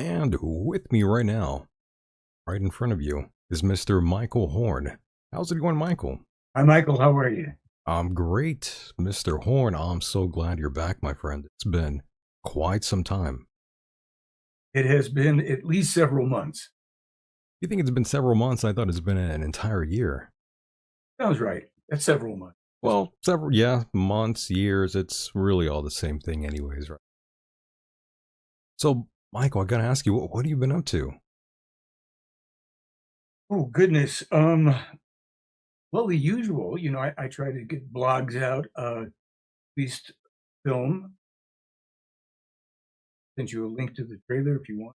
And with me right now, right in front of you, is Mr. Michael Horn. How's it going, Michael? Hi, Michael. How are you? I'm great, Mr. Horn. I'm so glad you're back, my friend. It's been quite some time. It has been at least several months. You think it's been several months? I thought it's been an entire year. Sounds right. That's several months. Well, several, yeah, months, years. It's really all the same thing, anyways, right? So, Michael, I gotta ask you, what have you been up to? Oh, goodness. Well, the usual. I try to get blogs out, at least film. Send you a link to the trailer if you want.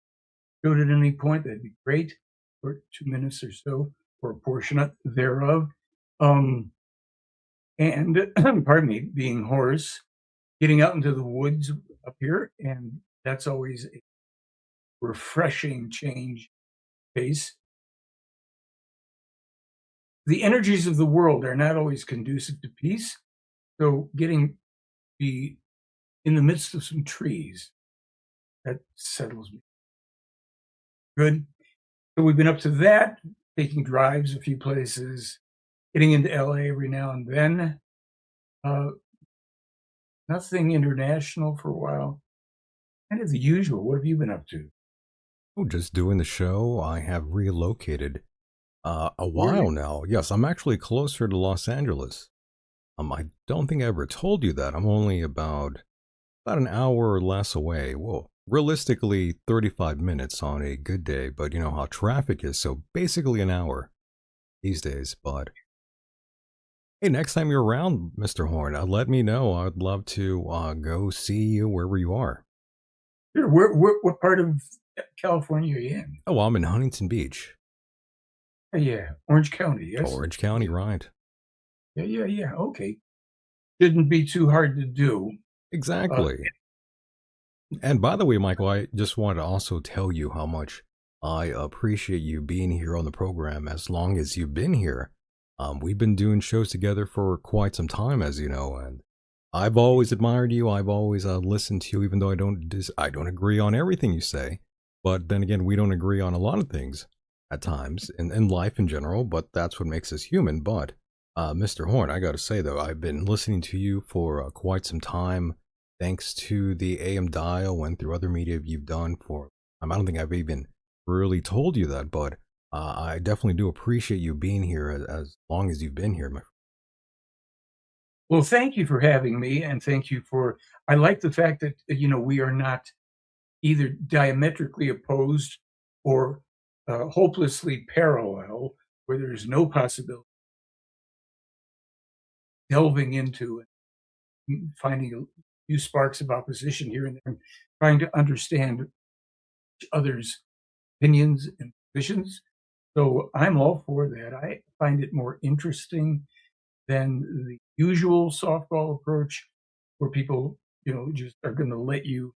Do it at any point. That'd be great. For 2 minutes or so, or a portion thereof. Um, and pardon me, being hoarse, getting out into the woods up here, and that's always a refreshing change pace. The energies of the world are not always conducive to peace. So getting be in the midst of some trees, that settles me. Good. So we've been up to that, taking drives a few places, getting into LA every now and then. Uh, Nothing international for a while. Kind of the usual. What have you been up to? Oh, just doing the show. I have relocated a Where while now. Yes, I'm actually closer to Los Angeles. I don't think I ever told you that. I'm only about an hour or less away. Well, realistically, 35 minutes on a good day, but you know how traffic is, so basically an hour these days. But hey, next time you're around, Mr. Horn, let me know. I'd love to go see you wherever you are. Sure. What part of California are you in? Oh, I'm in Huntington Beach, Yeah, Orange County. Yes. Orange County, right? Yeah, yeah, yeah. Okay. Shouldn't be too hard to do. Uh, Exactly. And by the way, Michael, I just wanted to also tell you how much I appreciate you being here on the program as long as you've been here. We've been doing shows together for quite some time, as you know, and I've always admired you. I've always listened to you, even though I don't agree on everything you say. But then again, we don't agree on a lot of things at times in life in general. But that's what makes us human. But Mr. Horn, I got to say though, I've been listening to you for quite some time thanks to the AM dial and through other media you've done for. I don't think I've even really told you that, but I definitely do appreciate you being here as long as you've been here. Well, thank you for having me, and thank you for I like the fact that, we are not either diametrically opposed or, hopelessly parallel, where there's no possibility delving into it, finding a few sparks of opposition here and there, and trying to understand each other's opinions and positions. So I'm all for that. I find it more interesting than the usual softball approach where people, just are gonna let you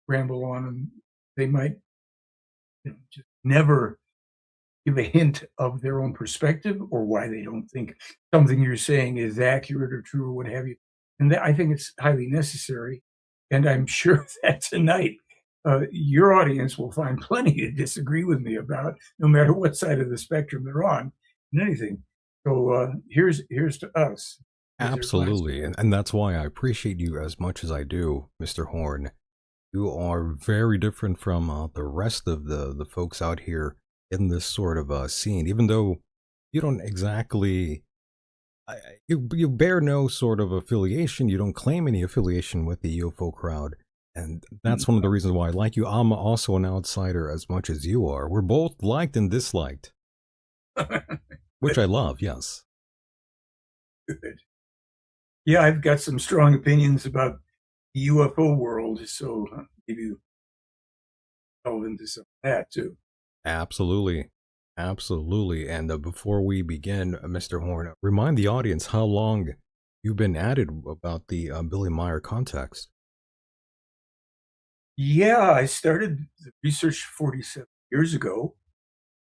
ramble on, and they might, just never give a hint of their own perspective or why they don't think something you're saying is accurate or true or what have you. And that, I think it's highly necessary. And I'm sure that tonight, your audience will find plenty to disagree with me about, no matter what side of the spectrum they're on, and anything. So here's to us. Here's our glass. Absolutely, and that's why I appreciate you as much as I do, Mr. Horn. You are very different from the rest of the folks out here in this sort of scene, even though you don't exactly you bear no sort of affiliation. You don't claim any affiliation with the UFO crowd, and that's one of the reasons why I like you. I'm also an outsider as much as you are. We're both liked and disliked, which I love. Yes. Good. Yeah, I've got some strong opinions about the UFO world, so maybe you delve into some of that too. Absolutely. Absolutely. And before we begin, Mr. Horn, remind the audience how long you've been at it about the Billy Meier context. Yeah, I started the research 47 years ago,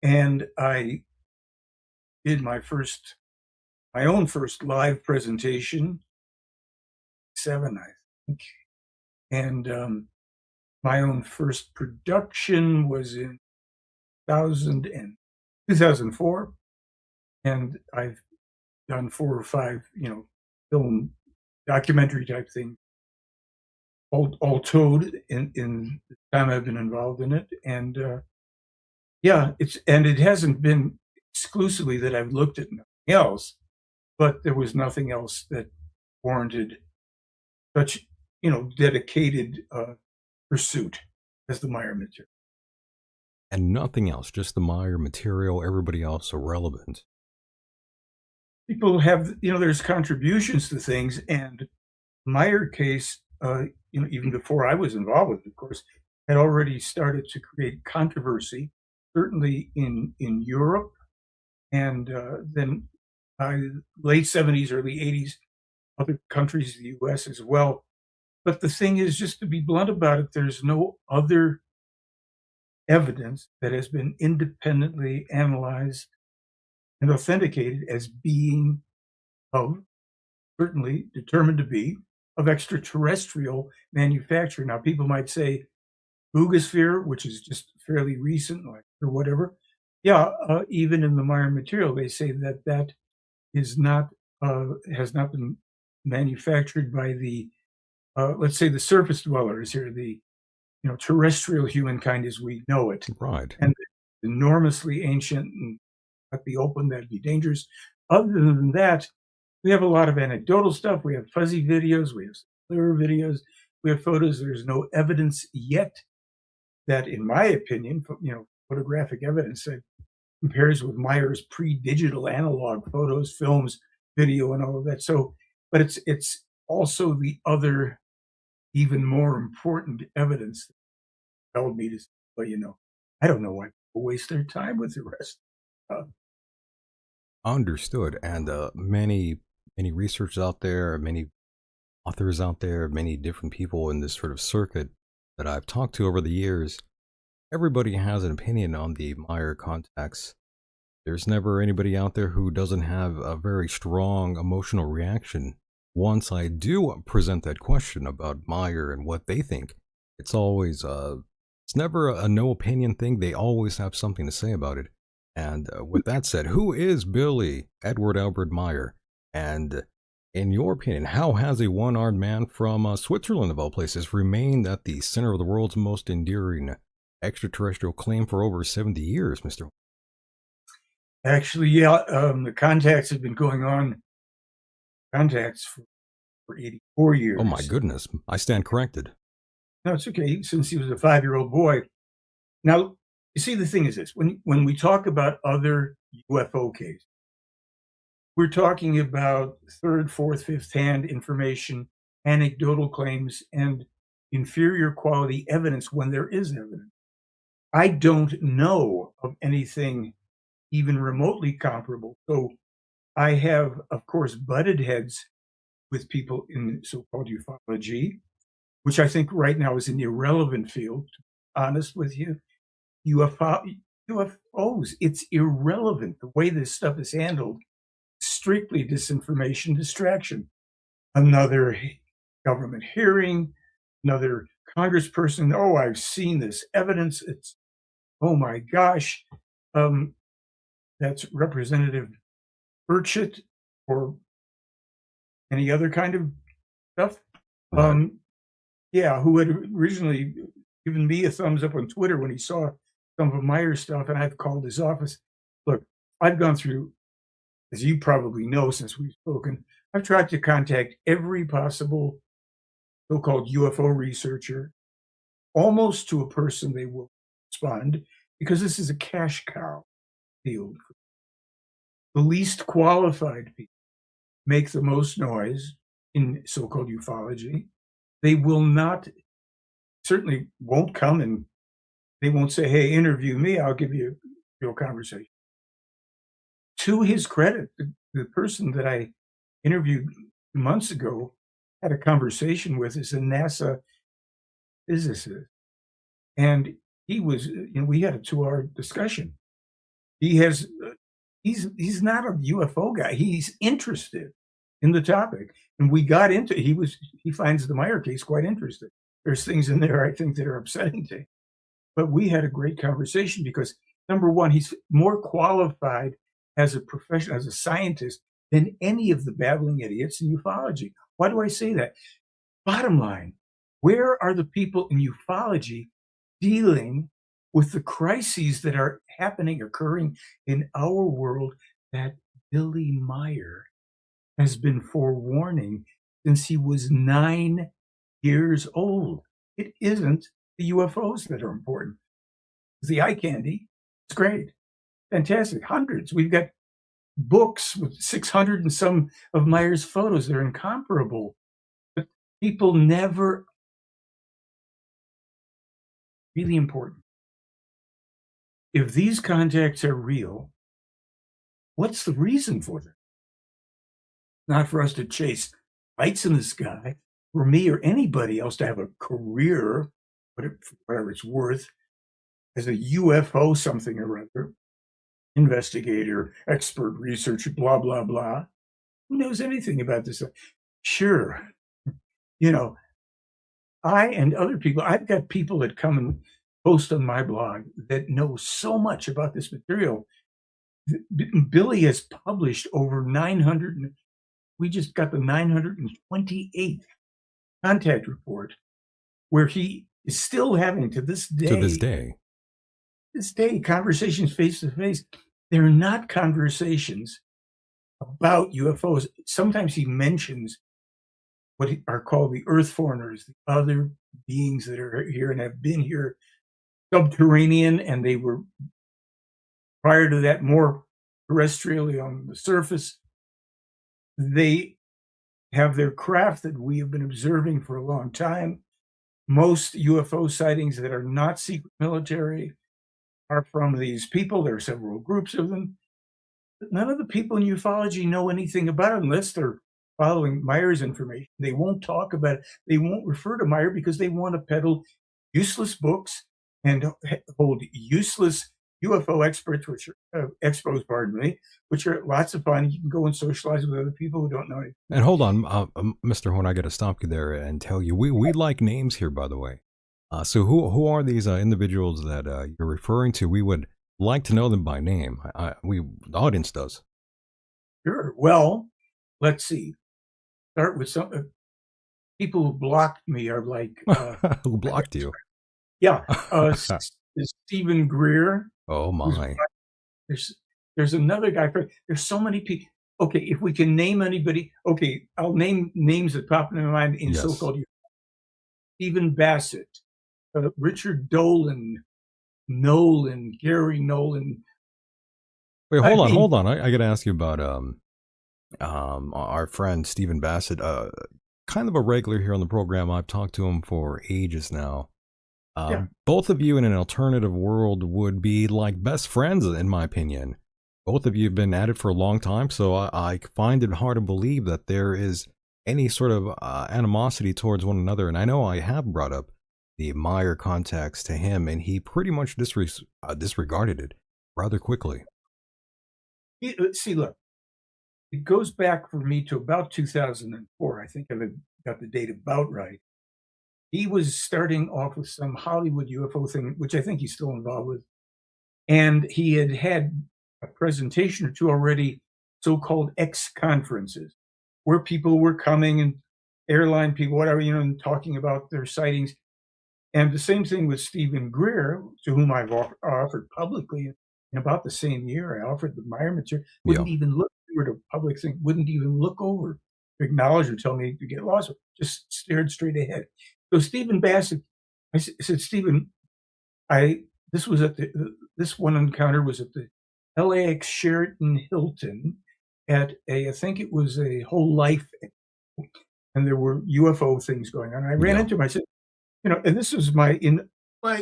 and I did my own first live presentation, 7, I think, and My own first production was in 2000 and 2004, and I've done 4 or 5, film documentary type things, all told in the time I've been involved in it, and, yeah, it hasn't been exclusively that I've looked at nothing else, but there was nothing else that warranted such, dedicated, pursuit as the Meier material. And nothing else, just the Meier material, everybody else irrelevant. People have, there's contributions to things, and Meier case, even before I was involved with it, of course, had already started to create controversy, certainly in Europe, and then by late 70s, early 80s, other countries, the US as well. But the thing is, just to be blunt about it, there's no other evidence that has been independently analyzed and authenticated as being of, certainly determined to be, of extraterrestrial manufacture. Now, people might say Boogosphere, which is just fairly recent, like, or whatever. Yeah, even in the Meier material, they say that that is not has not been manufactured by the let's say the surface dwellers here, the terrestrial humankind as we know it, Right. and enormously ancient and at the open that'd be dangerous. Other than that, we have a lot of anecdotal stuff. We have fuzzy videos. We have clearer videos. We have photos. There's no evidence yet that, in my opinion, photographic evidence that compares with Meyer's pre-digital analog photos, films, video, and all of that. So, but it's also the other, even more important evidence that compelled me to say, well, I don't know why people waste their time with the rest. Uh, Understood. And many researchers out there, many authors out there, many different people in this sort of circuit that I've talked to over the years, everybody has an opinion on the Meier contacts. There's never anybody out there who doesn't have a very strong emotional reaction. Once I do present that question about Meier and what they think, it's always it's never a no opinion thing. They always have something to say about it. And with that said, who is Billy Edward Albert Meier? And in your opinion, how has a one-armed man from Switzerland, of all places, remained at the center of the world's most enduring extraterrestrial claim for over 70 years, Mr. Actually, yeah, the contacts have been going on, contacts for 84 Oh my years. goodness, I stand corrected. No, it's okay. Since he was a 5-year-old boy. Now, you see, the thing is this: when we talk about other UFO cases, we're talking about third, fourth, fifth hand information, anecdotal claims, and inferior quality evidence when there is evidence. I don't know of anything even remotely comparable. So I have, of course, butted heads with people in so-called ufology, which I think right now is an irrelevant field, to be honest with you. UFO, UFOs, it's irrelevant. The way this stuff is handled, strictly disinformation, distraction. Another government hearing, another congressperson, oh, I've seen this evidence. It's, oh my gosh. Um, that's Representative Burchett or any other kind of stuff. Right. Um, yeah, who had originally given me a thumbs up on Twitter when he saw some of Meyer's stuff, and I've called his office. Look, I've gone through, as you probably know since we've spoken, I've tried to contact every possible so-called UFO researcher, almost to a person they will respond, because this is a cash cow field. The least qualified people make the most noise in so-called ufology. They will not, certainly won't come, and they won't say, "Hey, interview me. I'll give you a real conversation." To his credit, the person that I interviewed months ago had a conversation with is a NASA physicist, and he was, we had a 2-hour discussion. He has, he's not a UFO guy. He's interested in the topic, and we got into. He finds the Meier case quite interesting. there's things in there I think that are upsetting to him. But we had a great conversation because number one, he's more qualified as a professional, as a scientist, than any of the babbling idiots in ufology. Why do I say that? Bottom line, where are the people in ufology dealing with the crises that are happening, occurring in our world that Billy Meier has been forewarning since he was 9 years old? It isn't the UFOs that are important. The eye candy, it's great, fantastic, hundreds. We've got books with 600 and some of Meier's photos. They're incomparable. But people never really important. If these contacts are real, what's the reason for them? Not for us to chase lights in the sky, for me or anybody else to have a career, whatever it's worth, as a UFO something or other, investigator, expert researcher, blah, blah, blah. Who knows anything about this? Sure, you know, I and other people, I've got people that come and post on my blog that know so much about this material. Billy has published over 900, we just got the 928th contact report where he is still having to To this day. this day, conversations face to face. They're not conversations about UFOs. Sometimes he mentions what are called the Earth foreigners, the other beings that are here and have been here subterranean, and they were prior to that more terrestrially on the surface. They have their craft that we have been observing for a long time. Most UFO sightings that are not secret military are from these people. There are several groups of them. But none of the people in ufology know anything about it unless they're following Meier's information. They won't talk about it. They won't refer to Meier because they want to peddle useless books and hold useless UFO experts, which are expos, pardon me, which are lots of fun. You can go and socialize with other people who don't know anything. And hold on, Mr. Horn, I got to stop you there and tell you, we like names here, by the way. So who are these individuals that you're referring to? We would like to know them by name. The audience does. Sure. Well, let's see. Start with some people who blocked me are like, Who blocked you? yeah, Stephen Greer. Oh Who's my! there's there's another guy. There's so many people. Okay, if we can name anybody, okay, I'll name names that pop in my mind in Yes. so-called Stephen Bassett, Richard Dolan, Nolan, Gary Nolan. Wait, I mean, hold on. I got to ask you about our friend Stephen Bassett. Kind of a regular here on the program. I've talked to him for ages now. yeah, Both of you in an alternative world would be like best friends, in my opinion. Both of you have been at it for a long time, so I find it hard to believe that there is any sort of animosity towards one another. And I know I have brought up the Meier contacts to him, and he pretty much disregarded it rather quickly. see, look, it goes back for me to about 2004. I think I've got the date about right. He was starting off with some Hollywood UFO thing, which I think he's still involved with. And he had had a presentation or two already, so-called X conferences, where people were coming and airline people, whatever, and talking about their sightings. And the same thing with Stephen Greer, to whom I've offered publicly in about the same year. I offered the Meyer material, Yeah. wouldn't even look over to public thing, wouldn't even look over, acknowledge or tell me to get lost, just stared straight ahead. So Stephen Bassett, said, Stephen, I this was at this one encounter was at the LAX Sheraton Hilton at I think it was a whole life, and there were UFO things going on. I ran Yeah. into him. I said, and this was my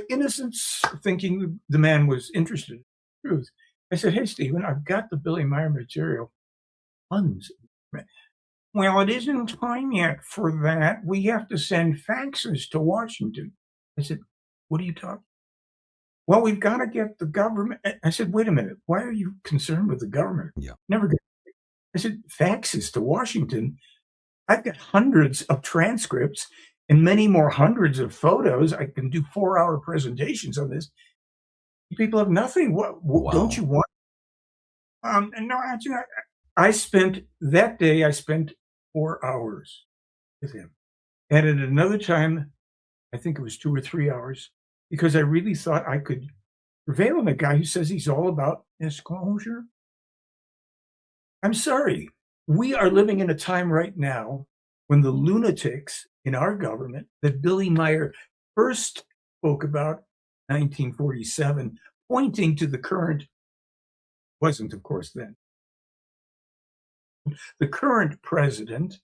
innocence, thinking the man was interested in the truth. I said, "Hey, Stephen, I've got the Billy Meyer material, tons." Well, it isn't time yet for that. We have to send faxes to Washington. I said, "What are you talking?" Well, we've got to get the government. I said, "Wait a minute. Why are you concerned with the government?" Yeah. Never get. I said, "Faxes to Washington. I've got hundreds of transcripts and many more hundreds of photos. I can do 4-hour presentations on this. People have nothing. What don't Wow. you want? And no, actually, I spent that day, I spent 4 hours with him. And at another time, I think it was 2 or 3 hours, because I really thought I could prevail on a guy who says he's all about disclosure. I'm sorry. We are living in a time right now when the lunatics in our government that Billy Meier first spoke about, 1947, pointing to the current, wasn't of course then, the current president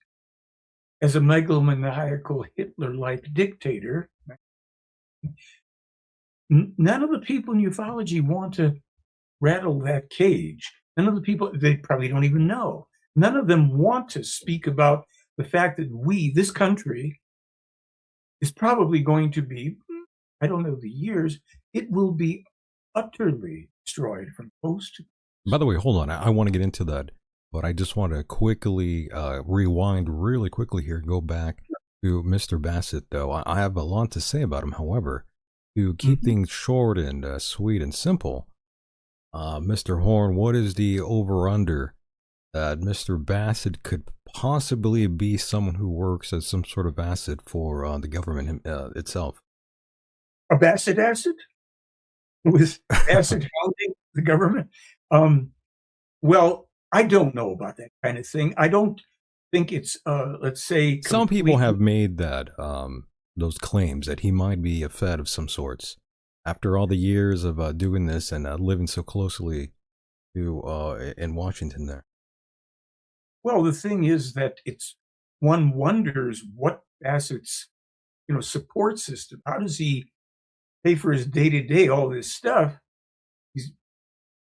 as a megalomaniacal Hitler-like dictator. None of the people in ufology want to rattle that cage. None of the people, they probably don't even know. None of them want to speak about the fact that we, this country, is probably going to be, I don't know the years, it will be utterly destroyed from coast to By coast. the way, hold on. I want to get into that, but I just want to quickly rewind really quickly here. Go back to Mr. Bassett, though. I have a lot to say about him. However, to keep Mhm. things short and sweet and simple, Mr. Horn, what is the over under that Mr. Bassett could possibly be someone who works as some sort of asset for the government itself? A Bassett acid with acid hounding the government. Um, well, I don't know about that kind of thing. I don't think it's, let's say, Some people completely. have made that those claims that he might be a Fed of some sorts. After all the years of doing this and living so closely to in Washington, there. Well, the thing is that it's, one wonders what Bassett's, support system. How does he pay for his day to day? All this stuff. He's.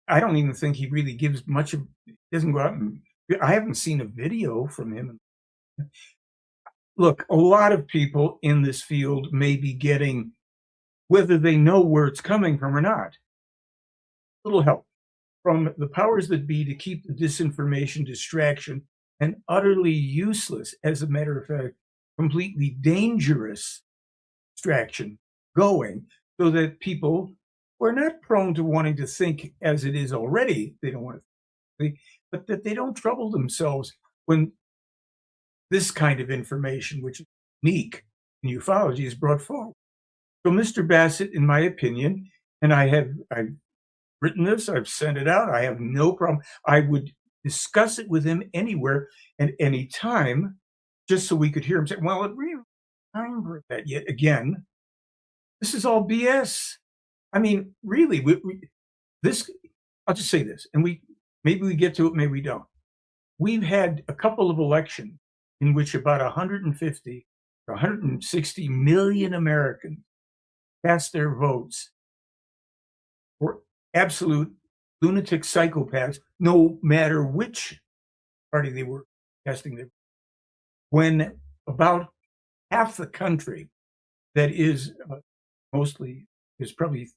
I don't even think he really gives much of. He doesn't go out and. I haven't seen a video from him. Look, a lot of people in this field may be getting, whether they know where it's coming from or not, little help from the powers that be to keep the disinformation, distraction, and utterly useless, as a matter of fact, completely dangerous distraction going, so that people who are not prone to wanting to think as it is already, they don't want to think, but that they don't trouble themselves when this kind of information, which is unique in ufology, is brought forward. So Mr. Bassett, in my opinion, and I've written this, I've sent it out, I have no problem. I would discuss it with him anywhere and any time, just so we could hear him say, "Well, it really time for that yet again. This is all BS." I mean, really, this. I'll just say this, and maybe we get to it, maybe we don't. We've had a couple of elections in which about 150 or 160 million Americans cast their votes for absolute lunatic psychopaths, no matter which party they were casting their. When about half the country, that is mostly, is probably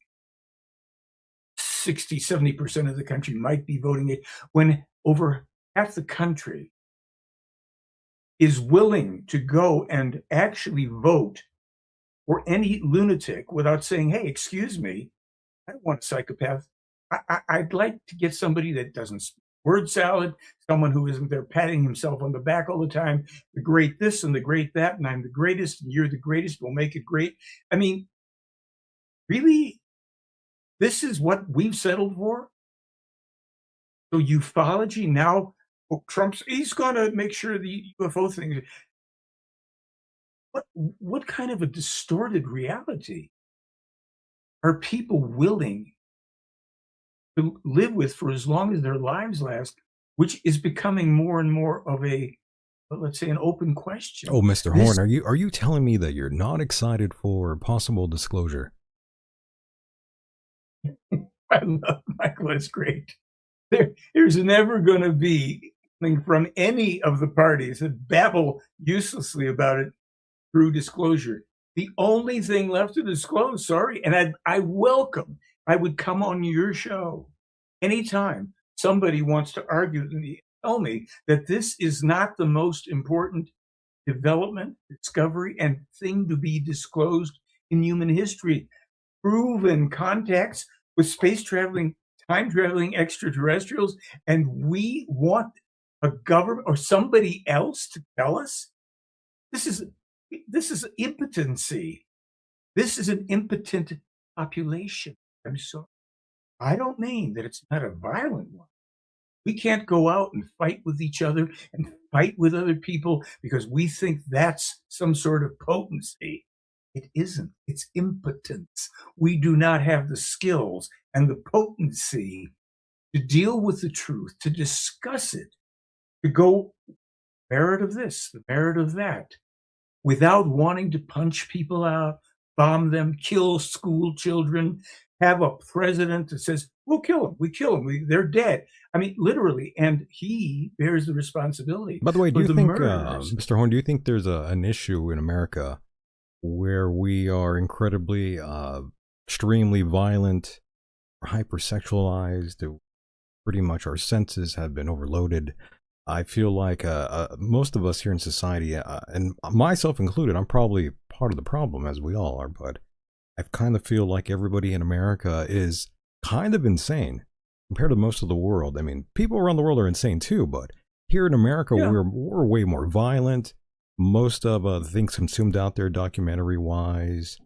60, 70% of the country might be voting it, when over half the country is willing to go and actually vote for any lunatic without saying, "Hey, excuse me, I don't want a psychopath. I'd like to get somebody that doesn't speak word salad, someone who isn't there patting himself on the back all the time, the great this and the great that, and I'm the greatest, and you're the greatest, we'll make it great." I mean, really, this is what we've settled for? So ufology now, oh, he's going to make sure the UFO thing. What kind of a distorted reality are people willing to live with for as long as their lives last, which is becoming more and more of a, let's say, an open question. Oh, Mr. Horn, This, are you telling me that you're not excited for possible disclosure? I love Michael. It's great. There's never going to be something from any of the parties that babble uselessly about it through disclosure. The only thing left to disclose, sorry, and I welcome, I would come on your show anytime somebody wants to argue with me, tell me that this is not the most important. development, discovery, and thing to be disclosed in human history. Proven contacts with space traveling, time traveling extraterrestrials, and we want a government or somebody else to tell us this is this is impotency. This is an impotent population. I'm sorry. I don't mean that it's not a violent one. We can't go out and fight with each other and fight with other people because we think that's some sort of potency. It isn't. It's impotence. We do not have the skills and the potency to deal with the truth, to discuss it, to go merit of this, the merit of that, without wanting to punch people out, bomb them, kill school children, have a president that says, "We'll kill them. We kill them. They're dead." I mean, literally, and he bears the responsibility By the way, do for you the think, murders. Mr. Horn, do you think there's an issue in America where we are incredibly, extremely violent, or hypersexualized? Pretty much our senses have been overloaded. I feel like most of us here in society, and myself included, I'm probably part of the problem as we all are, but I kind of feel like everybody in America is kind of insane compared to most of the world. I mean, people around the world are insane too, but here in America, Yeah, we're way more violent. Most of the things consumed out there, documentary wise,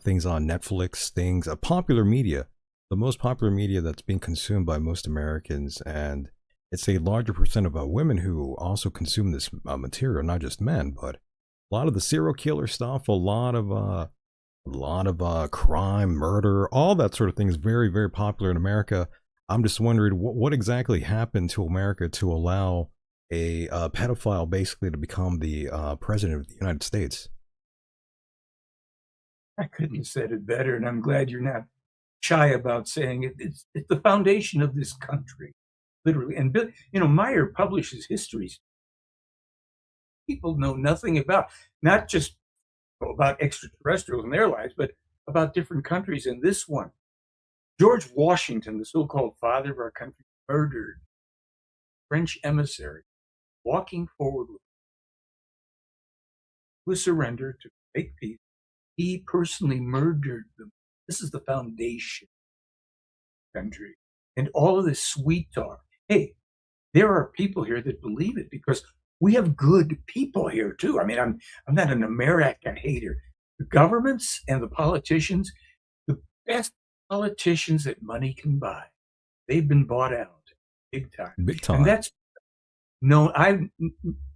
things on Netflix, things, popular media, the most popular media that's being consumed by most Americans, and it's a larger percent of women who also consume this material, not just men, but a lot of the serial killer stuff, a lot of crime, murder, all that sort of thing is very, very popular in America. I'm just wondering what exactly happened to America to allow a pedophile basically to become the president of the United States. I couldn't have said it better, and I'm glad you're not shy about saying it. It's the foundation of this country, literally. And Meier publishes histories people know nothing about, not just about extraterrestrials and their lives, but about different countries. And this one, George Washington, the so-called father of our country, murdered French emissary, walking forward with surrender to make peace. He personally murdered them. This is the foundation of the country. And all of this sweet talk. Hey, there are people here that believe it because we have good people here too. I mean, I'm not an American hater. The governments and the politicians, the best politicians that money can buy, they've been bought out big time. Big And time. that's no,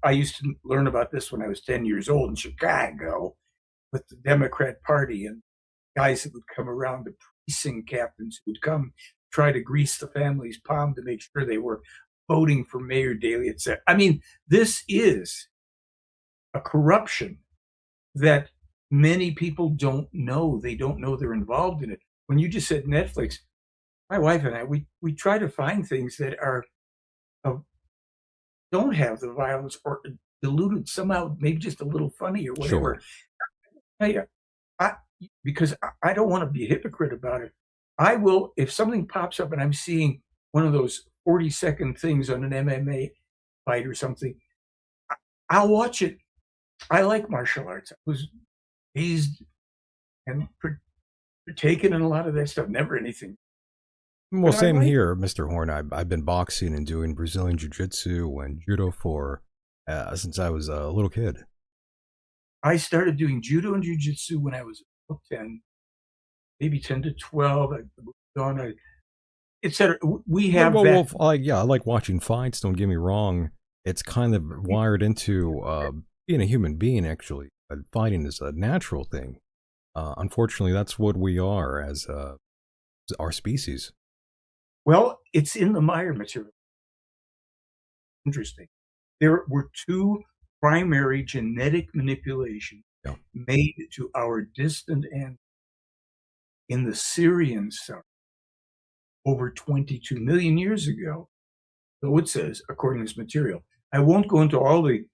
I used to learn about this when I was 10 years old in Chicago with the Democrat Party and guys that would come around, the precinct captains who would come try to grease the family's palm to make sure they were voting for Mayor Daley, etc. I mean, this is a corruption that many people don't know. They don't know they're involved in it. When you just said Netflix, my wife and I, we try to find things that are uh, don't have the violence or diluted somehow, maybe just a little funny or Sure. whatever. Hey, I because I don't want to be a hypocrite about it. I will if something pops up and I'm seeing one of those 40-second things on an MMA fight or something, I, I'll watch it. I like martial arts. I was raised and partaken in a lot of that stuff. Never anything, Well, but I same like. here, Mr. Horn. I've been boxing and doing Brazilian Jiu Jitsu and judo for since I was a little kid. I started doing judo and jujitsu when I was about 10, maybe 10 to 12. I moved on, etc. We Well, have well, that. well, yeah, I like watching fights. Don't get me wrong; it's kind of wired into being a human being. Actually, fighting is a natural thing. Unfortunately, that's what we are as our species. Well, it's in the Meier material. Interesting. There were two primary genetic manipulations Yeah, made to our distant and in the Syrian sun over 22 million years ago. So it says, according to this material. I won't go into all the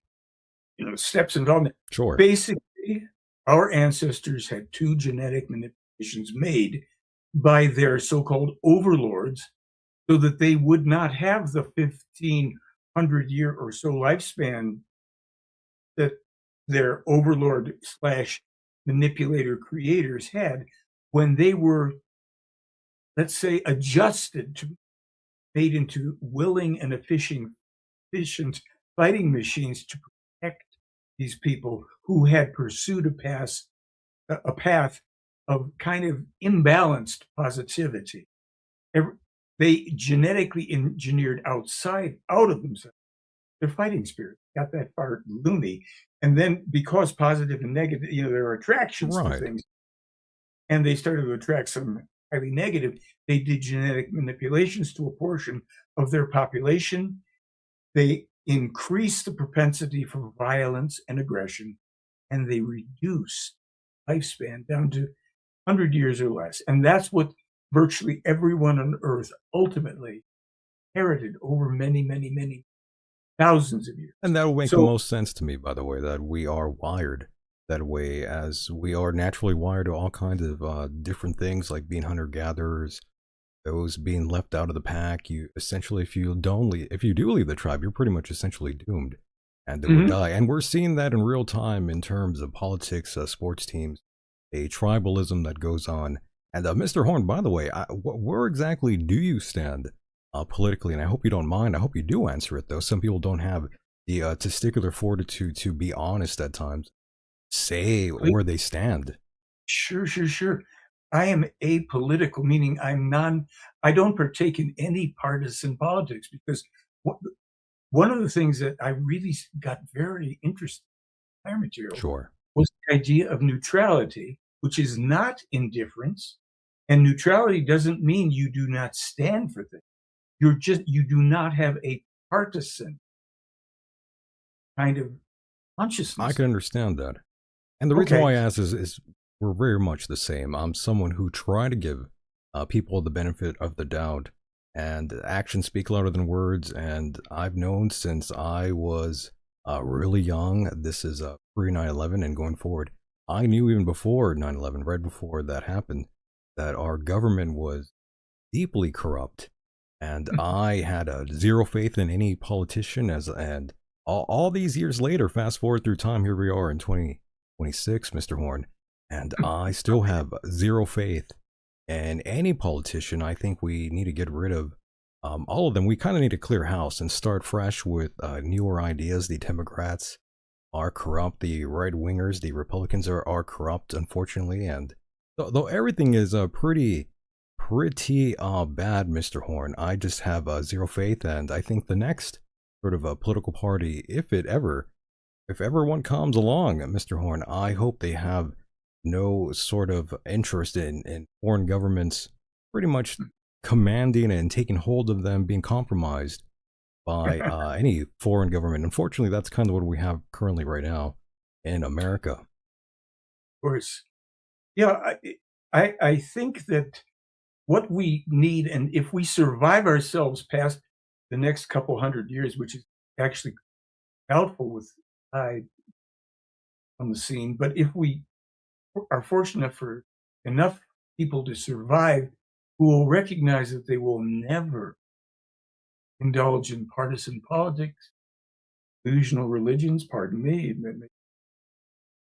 steps involved. sure. Basically, our ancestors had two genetic manipulations made by their so-called overlords so that they would not have the 1,500-year or so lifespan that their overlord slash manipulator creators had when they were, let's say, adjusted to made into willing and efficient fighting machines to protect these people who had pursued a path of kind of imbalanced positivity. Every, they genetically engineered out of themselves their fighting spirit, got that far loony, and then because positive and negative, there are attractions to Right. things, and they started to attract some highly negative. They did genetic manipulations to a portion of their population. They increased the propensity for violence and aggression, and they reduced lifespan down to 100 years or less. And that's what virtually everyone on Earth ultimately inherited over many, many, many thousands of years. And that will make the So, most sense to me, by the way, that we are wired that way, as we are naturally wired to all kinds of different things, like being hunter gatherers, those being left out of the pack. You essentially, if you do leave the tribe, you're pretty much essentially doomed, and would mhm, die. And we're seeing that in real time in terms of politics, sports teams, a tribalism that goes on. And Mr. Horn, by the way, where exactly do you stand politically? And I hope you don't mind. I hope you do answer it, though. Some people don't have the testicular fortitude to be honest at times. Say ple where they stand. sure, sure, sure. I am apolitical, meaning I don't partake in any partisan politics because one one of the things that I really got very interested in my material Sure. was the idea of neutrality, which is not indifference, and neutrality doesn't mean you do not stand for things. You do not have a partisan kind of I consciousness. can understand that. And the reason Okay. why I ask is we're very much the same. I'm someone who try to give people the benefit of the doubt, and actions speak louder than words. And I've known since I was really young. This is pre 9/11 and going forward. I knew even before 9/11, right before that happened, that our government was deeply corrupt, and I had a zero faith in any politician. As and all these years later, fast forward through time, here we are in 2026, Mr. Horn, and I still have zero faith in any politician. I think we need to get rid of all of them. We kind of need to clear house and start fresh with newer ideas. The Democrats are corrupt. The right wingers, the Republicans are corrupt, unfortunately. And though everything is pretty bad, Mr. Horn, I just have zero faith. And I think the next sort of a political party, if ever one comes along, Mr. Horn, I hope they have no sort of interest in foreign governments pretty much commanding and taking hold of them, being compromised by any foreign government. Unfortunately, that's kind of what we have currently right now in America. Course. Yeah, I think that what we need, and if we survive ourselves past the next couple 100 years, which is actually doubtful with I on the scene, but if we are fortunate for enough people to survive who will recognize that they will never indulge in partisan politics, delusional religions, pardon me,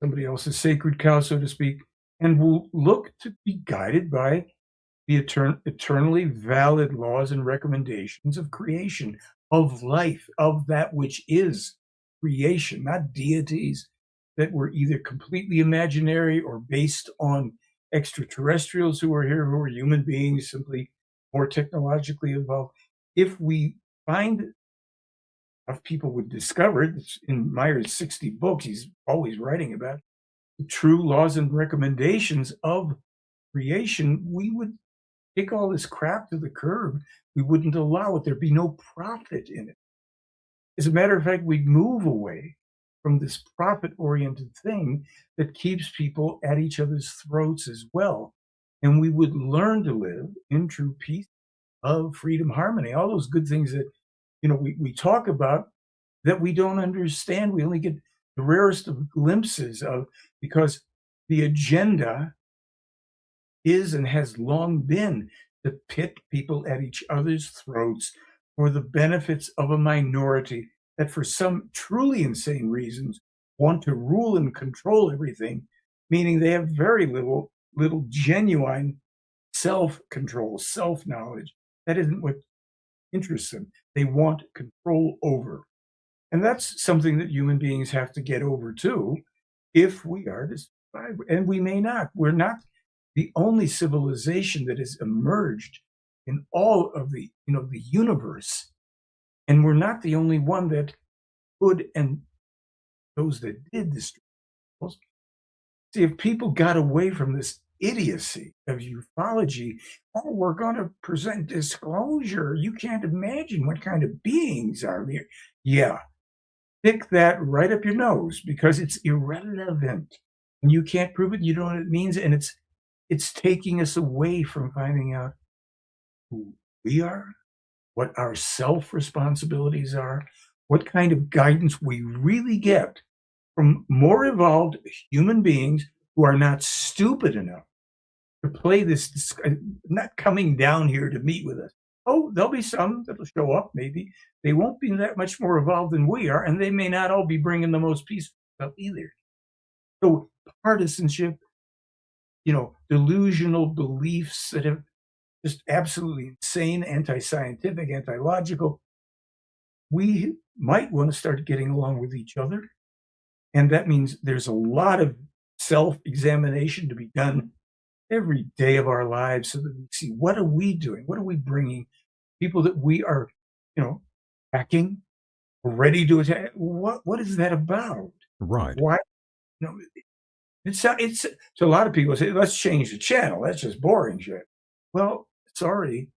somebody else's sacred cow, so to speak, and will look to be guided by the eternally valid laws and recommendations of creation, of life, of that which is creation, not deities that were either completely imaginary or based on extraterrestrials who are here, who are human beings, simply more technologically evolved. If we find enough people would discover it, it's in Meier's 60 books, he's always writing about the true laws and recommendations of creation, we would kick all this crap to the curb. We wouldn't allow it. There'd be no profit in it. As a matter of fact, we'd move away from this profit-oriented thing that keeps people at each other's throats as well. And we would learn to live in true peace, love, freedom, harmony, all those good things that, we talk about that we don't understand. We only get the rarest of glimpses of because the agenda is and has long been to pit people at each other's throats for the benefits of a minority that, for some truly insane reasons, want to rule and control everything, meaning they have very little genuine self-control, self-knowledge. That isn't what interests them. They want control over. And that's something that human beings have to get over too, if we are to survive. And we may not. We're not the only civilization that has emerged in all of the universe. And we're not the only one that could, and those that did destroy us. See, if people got away from this idiocy of ufology, oh, we're going to present disclosure. You can't imagine what kind of beings are there. Yeah, stick that right up your nose because it's irrelevant. And you can't prove it. You don't know what it means. And it's taking us away from finding out who we are, what our self responsibilities are, what kind of guidance we really get from more evolved human beings who are not stupid enough to play this, not coming down here to meet with us. Oh, there'll be some that'll show up, maybe. They won't be that much more evolved than we are, and they may not all be bringing the most peaceful stuff either. So partisanship, delusional beliefs that have just absolutely insane, anti-scientific, anti-logical. We might want to start getting along with each other. And that means there's a lot of self-examination to be done every day of our lives so that we see what are we doing? What are we bringing? People that we are, hacking, ready to attack. What is that about? Right. Why? You know, it's so a lot of people say, let's change the channel. That's just boring shit. Well, sorry.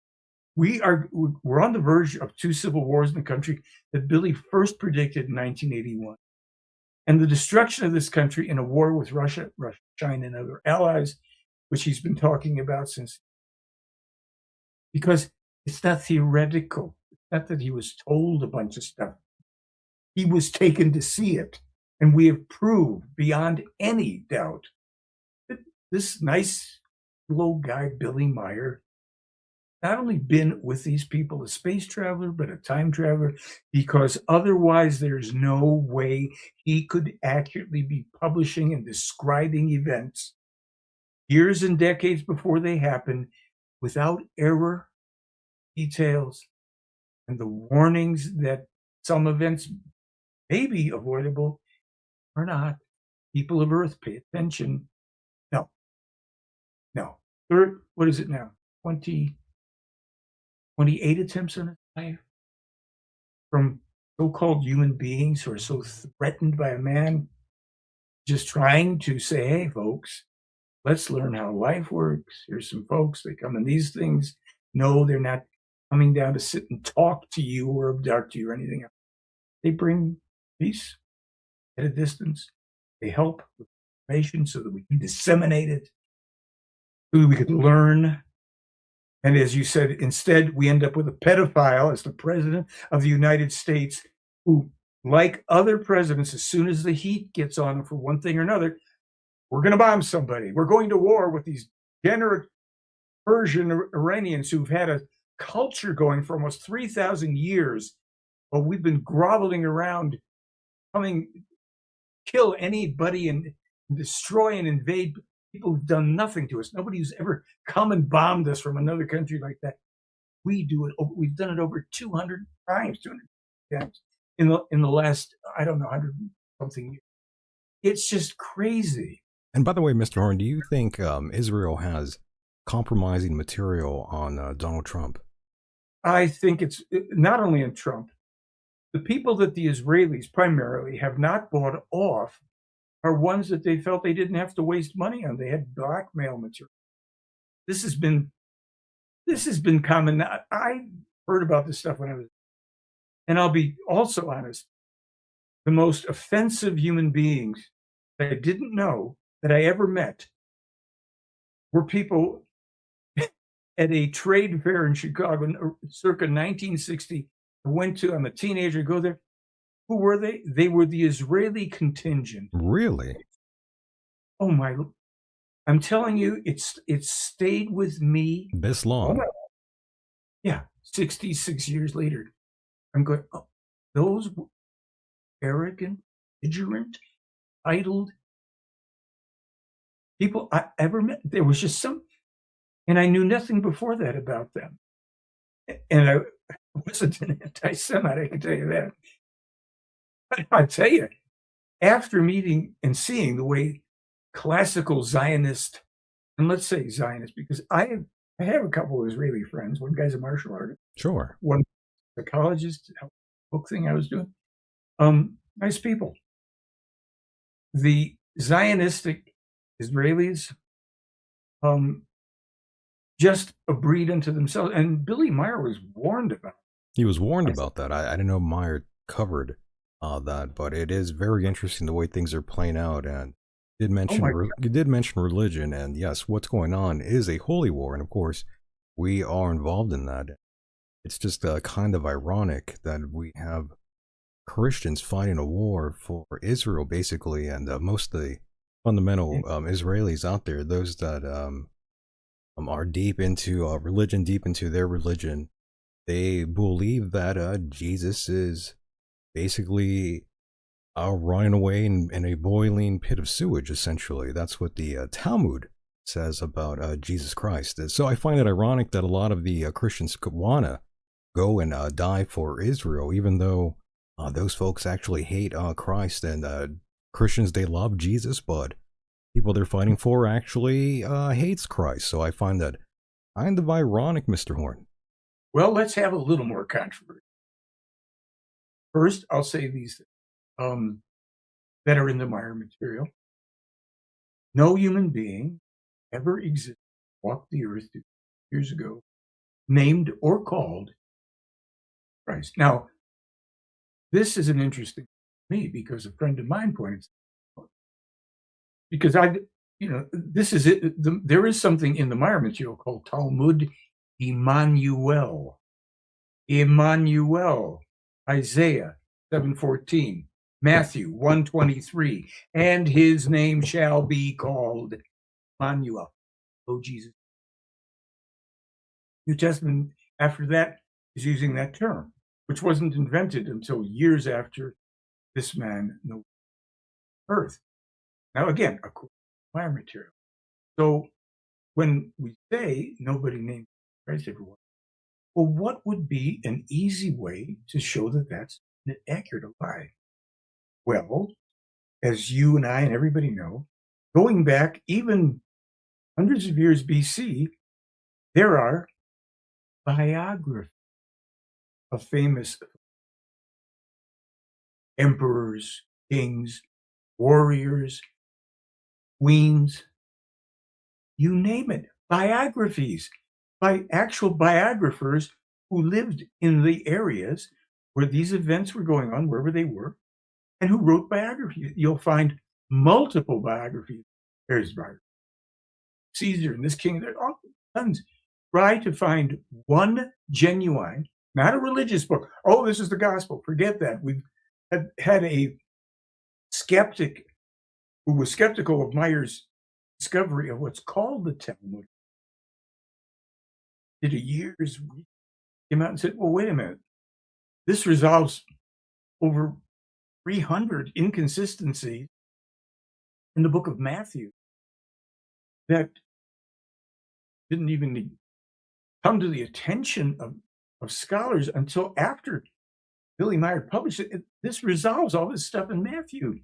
We're on the verge of two civil wars in the country that Billy first predicted in 1981. And the destruction of this country in a war with Russia, China, and other allies, which he's been talking about since. Because it's not theoretical. It's not that he was told a bunch of stuff. He was taken to see it. And we have proved beyond any doubt that this nice little guy, Billy Meier, not only been with these people, a space traveler, but a time traveler, because otherwise there's no way he could accurately be publishing and describing events years and decades before they happen without error, details, and the warnings that some events may be avoidable or not. People of Earth, pay attention. No, no. What is it now? 28 attempts on his life from so-called human beings who are so threatened by a man just trying to say, hey, folks, let's learn how life works. Here's some folks, they come in these things. No, they're not coming down to sit and talk to you or abduct you or anything else. They bring peace at a distance. They help with information so that we can disseminate it, so that we could learn. And as you said, instead, we end up with a pedophile as the president of the United States who, like other presidents, as soon as the heat gets on them for one thing or another, we're going to bomb somebody. We're going to war with these degenerate Persian Iranians who've had a culture going for almost 3,000 years. But we've been groveling around, kill anybody and destroy and invade people who've done nothing to us. Nobody who's ever come and bombed us from another country like that. We do it. We've done it over 200 times, 200 times in the last, I don't know, 100 something years. It's just crazy. And by the way, Mr. Horn, do you think Israel has compromising material on Donald Trump? I think it's not only in Trump. The people that the Israelis primarily have not bought off are ones that they felt they didn't have to waste money on. They had blackmail material. This has been common. I heard about this stuff when I was, and I'll be also honest, the most offensive human beings that I didn't know that I ever met were people at a trade fair in Chicago, circa 1960. I went to, I'm a teenager, go there. Who were they? They were the Israeli contingent. Really? Oh my! I'm telling you, it's stayed with me. This long? Yeah, 66 years later, I'm going. Oh, those arrogant, belligerent, entitled people I ever met. There was just some, and I knew nothing before that about them. And I wasn't an anti-Semite, I can tell you that. But I tell you, after meeting and seeing the way classical Zionist, and let's say Zionist, because I have a couple of Israeli friends. One guy's a martial artist, Sure. one psychologist, book thing I was doing. Nice people. The Zionistic Israelis, um, just a breed unto themselves. And Billy Meier was warned about He was warned it. about that. I didn't know Meyer covered that, but it is very interesting the way things are playing out. And Oh my you did mention religion, and yes, what's going on is a holy war, and of course, we are involved in that. It's just kind of ironic that we have Christians fighting a war for Israel, basically, and most of the fundamental God. Israelis out there, those that are deep into religion, deep into their religion, they believe that Jesus is basically running away in a boiling pit of sewage, essentially. That's what the Talmud says about Jesus Christ. So I find it ironic that a lot of the Christians could want to go and die for Israel, even though those folks actually hate Christ, and Christians, they love Jesus, but people they're fighting for actually hates Christ. So I find that kind of ironic, Mr. Horn. Well, let's have a little more controversy. First, I'll say these things that are in the Meier material. No human being ever existed, walked the earth years ago, named or called Christ. Now, this is an interesting to me because a friend of mine pointed out, because this is it. There is something in the Meier material called Talmud Emmanuel. Emmanuel, Isaiah 7:14, Matthew 1:23, and his name shall be called Emmanuel. Oh, Jesus. New Testament, after that, is using that term, which wasn't invented until years after this man no earth. Now, again, according to my material. So when we say nobody named Christ everyone, well, what would be an easy way to show that that's an accurate lie? Well, as you and I and everybody know, going back even hundreds of years BC, there are biographies of famous emperors, kings, warriors, queens, you name it, biographies by actual biographers who lived in the areas where these events were going on, wherever they were, and who wrote biographies. You'll find multiple biographies. There's Caesar and this king, there are all tons. Try to find one genuine, not a religious book. Oh, this is the gospel. Forget that. We've had a skeptic who was skeptical of Meier's discovery of what's called the Talmud. Did a year's came out and said, well, wait a minute. This resolves over 300 inconsistencies in the book of Matthew that didn't even come to the attention of scholars until after Billy Meier published it. This resolves all this stuff in Matthew.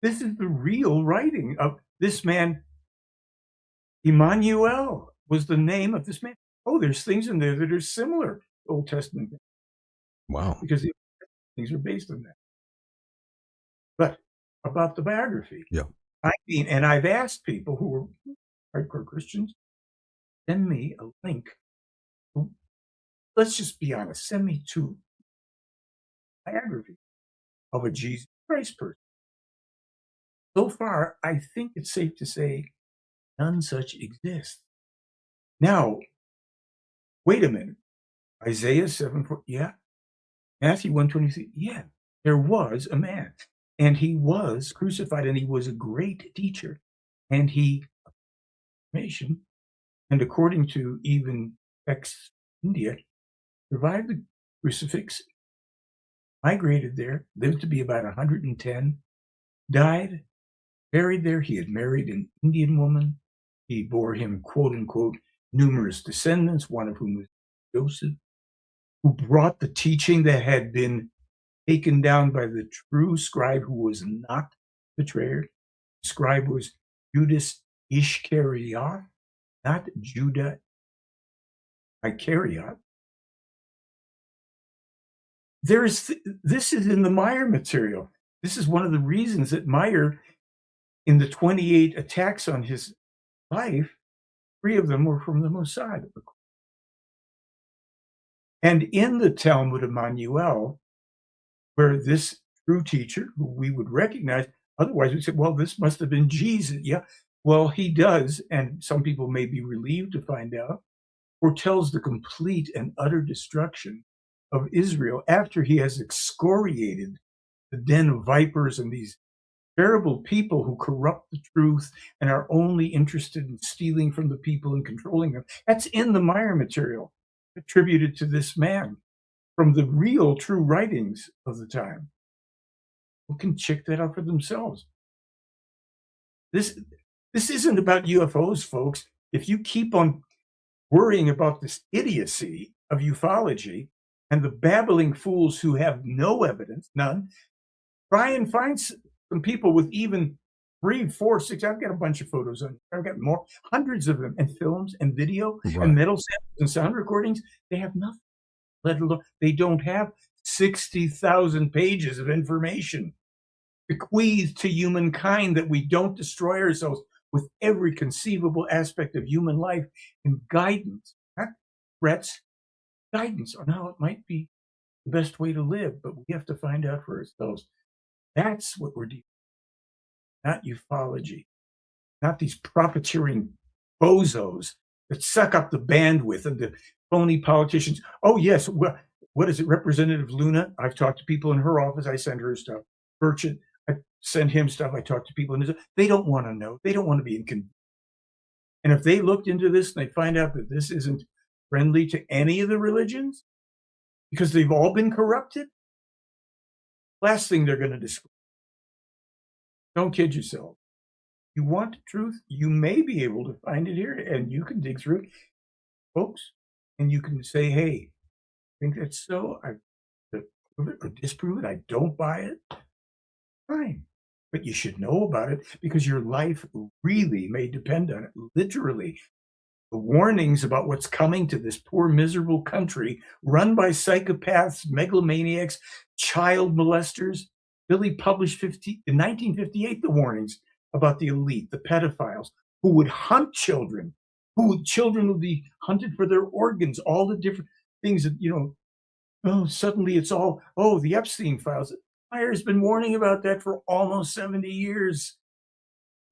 This is the real writing of this man. Emmanuel was the name of this man. Oh, there's things in there that are similar to Old Testament Wow. because the things are based on that. But about the biography, Yeah. I mean, and I've asked people who are hardcore Christians, send me a link. Let's just be honest. Send me to biography of a Jesus Christ person. So far, I think it's safe to say none such exists. Now, wait a minute. Isaiah 7, yeah. Matthew 1:23, yeah. There was a man, and he was crucified, and he was a great teacher, and he, nation, and according to even ex India, survived the crucifix, migrated there, lived to be about 110, died, buried there. He had married an Indian woman. He bore him, quote unquote, numerous descendants, one of whom was Joseph, who brought the teaching that had been taken down by the true scribe who was not betrayer. The scribe was Judas Ishcariot, not Judah Iscariot. This is in the Meier material. This is one of the reasons that Meier, in the 28 attacks on his life, 3 of them were from the Mossad. And in the Talmud of Manuel, where this true teacher, who we would recognize, otherwise we said, well, this must have been Jesus. Yeah, well, he does, and some people may be relieved to find out, foretells the complete and utter destruction of Israel after he has excoriated the den of vipers and these terrible people who corrupt the truth and are only interested in stealing from the people and controlling them. That's in the Meier material attributed to this man from the real true writings of the time. Who can check that out for themselves? This isn't about UFOs, folks. If you keep on worrying about this idiocy of ufology and the babbling fools who have no evidence, none, try and find some people with even 3, 4, 6. I've got a bunch of photos on. I've got more, hundreds of them, and films and video and Right. metal samples and sound recordings. They have nothing. Let alone they don't have 60,000 pages of information bequeathed to humankind that we don't destroy ourselves with every conceivable aspect of human life and guidance, not threats, guidance on how it might be the best way to live. But we have to find out for ourselves. That's what we're dealing with, not ufology, not these profiteering bozos that suck up the bandwidth of the phony politicians. Oh, yes. Well, what is it, Representative Luna? I've talked to people in her office. I send her stuff. Burchett, I send him stuff. I talk to people in his. They don't want to know. They don't want to be inconvenienced. And if they looked into this and they find out that this isn't friendly to any of the religions because they've all been corrupted, last thing they're going to disclose. Don't kid yourself. You want truth, you may be able to find it here, and you can dig through it, folks, and you can say, "Hey, I think that's so. I prove it or disprove it. I don't buy it." Fine, but you should know about it because your life really may depend on it. Literally, the warnings about what's coming to this poor, miserable country run by psychopaths, megalomaniacs, child molesters. Billy published in 1958 the warnings about the elite, the pedophiles, who would hunt children, children would be hunted for their organs, all the different things that, oh, suddenly it's all, oh, the Epstein files. Meyer's been warning about that for almost 70 years.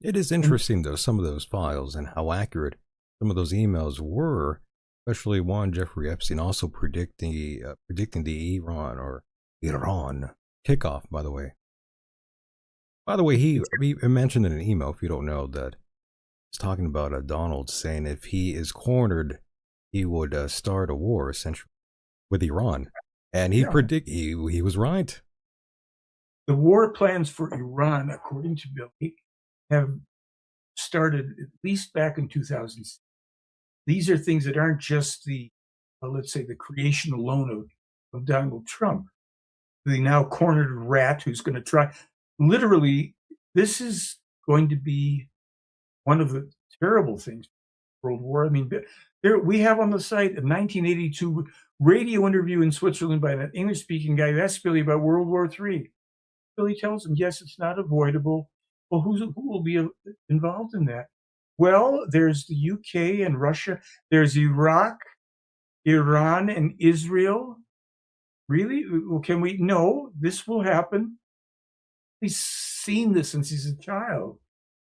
It is And interesting, though, some of those files and how accurate some of those emails were, especially one, Jeffrey Epstein, also predicting the Iran kickoff, by the way. By the way, he mentioned in an email, if you don't know, that he's talking about Donald saying if he is cornered, he would start a war, essentially, with Iran. And yeah, he was right. the war plans for Iran, according to Billy, have started at least back in 2006. These are things that aren't just let's say, the creation alone of Donald Trump, the now cornered rat who's going to try. Literally, this is going to be one of the terrible things. World War. I mean, there we have on the site a 1982 radio interview in Switzerland by an English-speaking guy who asked Billy about World War III. Billy tells him, yes, it's not avoidable. Well, who will be involved in that? Well, there's the UK and Russia. There's Iraq, Iran, and Israel. Really? Well, can we? No, this will happen. He's seen this since he's a child.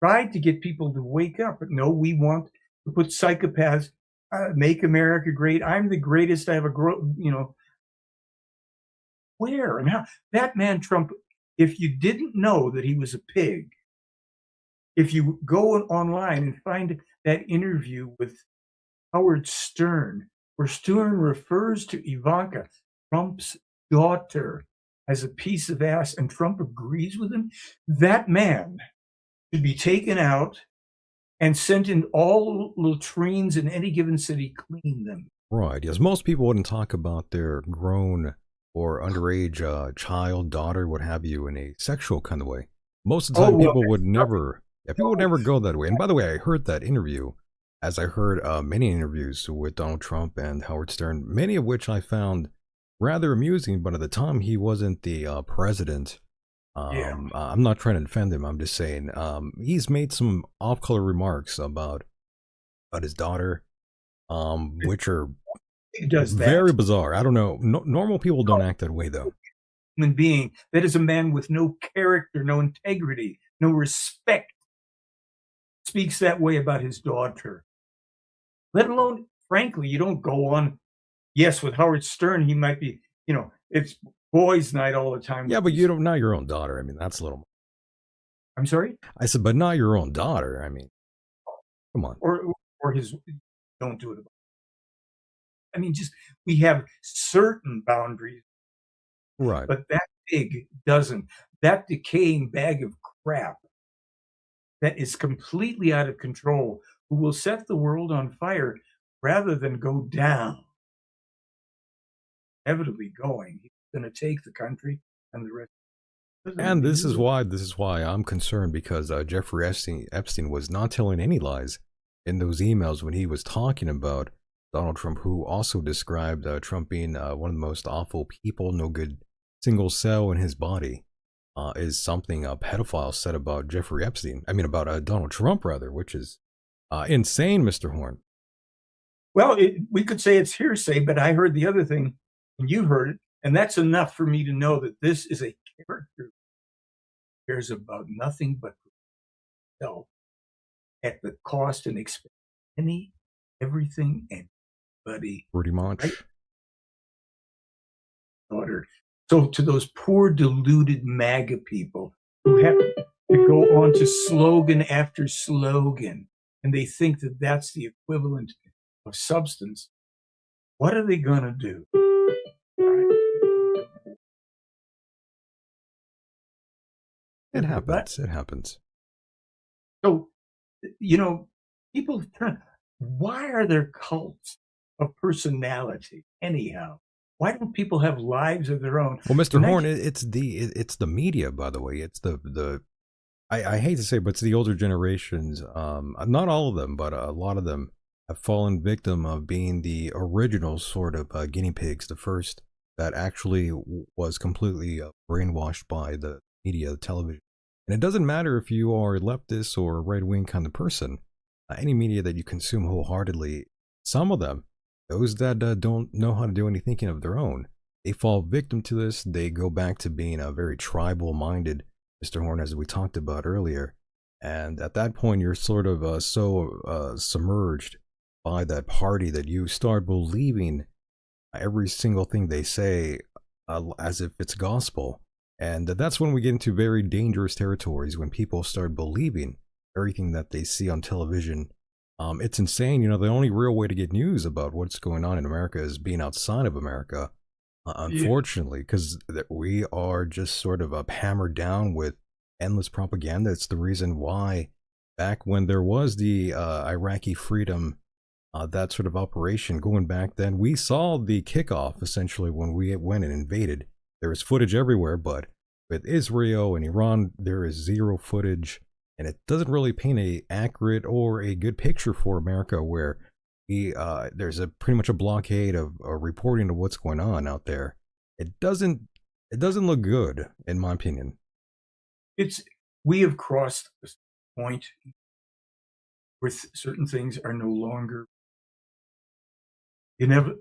Tried to get people to wake up, but no, we want to put psychopaths, make America great. I'm the greatest. I have where and how? That man, Trump, if you didn't know that he was a pig, if you go online and find that interview with Howard Stern, where Stern refers to Ivanka, Trump's daughter, as a piece of ass, and Trump agrees with him, that man should be taken out and sent in all latrines in any given city, clean them. Right. Yes. Most people wouldn't talk about their grown or underage child, daughter, what have you, in a sexual kind of way. Most of the Oh, time, well, people would that's nothing. never, yeah, people would never go that way. And by the way, I heard that interview, as I heard many interviews with Donald Trump and Howard Stern, many of which I found rather amusing. But at the time, he wasn't the president. Yeah. I'm not trying to defend him. I'm just saying he's made some off-color remarks about his daughter, which are He does very that. bizarre. I don't know. Normal people don't act that way, though. Human being that is a man with no character, no integrity, no respect, speaks that way about his daughter. Let alone, frankly, you don't go on. Yes, with Howard Stern, he might be, it's boys' night all the time Yeah, with but you these. don't. Not your own daughter. I mean, that's a little. I'm sorry, I said, but not your own daughter. I mean, come on. or his. Don't do it. I mean, just we have certain boundaries, Right. but that pig doesn't. That decaying bag of crap that is completely out of control, who will set the world on fire rather than go down, inevitably going. He's going to take the country and the rest of them And and this use is it. why I'm concerned because Jeffrey Epstein was not telling any lies in those emails when he was talking about Donald Trump, who also described Trump being one of the most awful people, no good single cell in his body. Is something a pedophile said about Jeffrey Epstein. I mean, about Donald Trump, rather, which is insane, Mr. Horn. Well, we could say it's hearsay, but I heard the other thing, and you heard it, and that's enough for me to know that this is a character who cares about nothing but himself at the cost and expense of any, everything, and buddy, Pretty right, much. daughter. So to those poor deluded MAGA people who have to go on to slogan after slogan, and they think that that's the equivalent of substance, what are they going to do? Right? It With their butt. happens. It happens. So, you know, people turn. Why are there cults of personality anyhow? Why don't people have lives of their own? Well, In Mr. Horn, 19, it's the media, by the way. It's the I hate to say, but it's the older generations. Not all of them, but a lot of them have fallen victim of being the original sort of guinea pigs, the first that actually was completely brainwashed by the media, the television. And it doesn't matter if you are a leftist or a right wing kind of person. Any media that you consume wholeheartedly, some of them, those that don't know how to do any thinking of their own, they fall victim to this. They go back to being a very tribal minded Mr. Horn, as we talked about earlier. And at that point, you're sort of so submerged by that party that you start believing every single thing they say as if it's gospel. And that's when we get into very dangerous territories when people start believing everything that they see on television. It's insane. You know, the only real way to get news about what's going on in America is being outside of America, yeah, unfortunately, because we are just sort of hammered down with endless propaganda. It's the reason why back when there was the Iraqi freedom, that sort of operation going back then, we saw the kickoff essentially when we went and invaded. There was footage everywhere, but with Israel and Iran, there is zero footage, and it doesn't really paint a accurate or a good picture for America, where there's a pretty much a blockade of reporting of what's going on out there. It doesn't it doesn't look good, in my opinion. it's we have crossed this point where certain things are no longer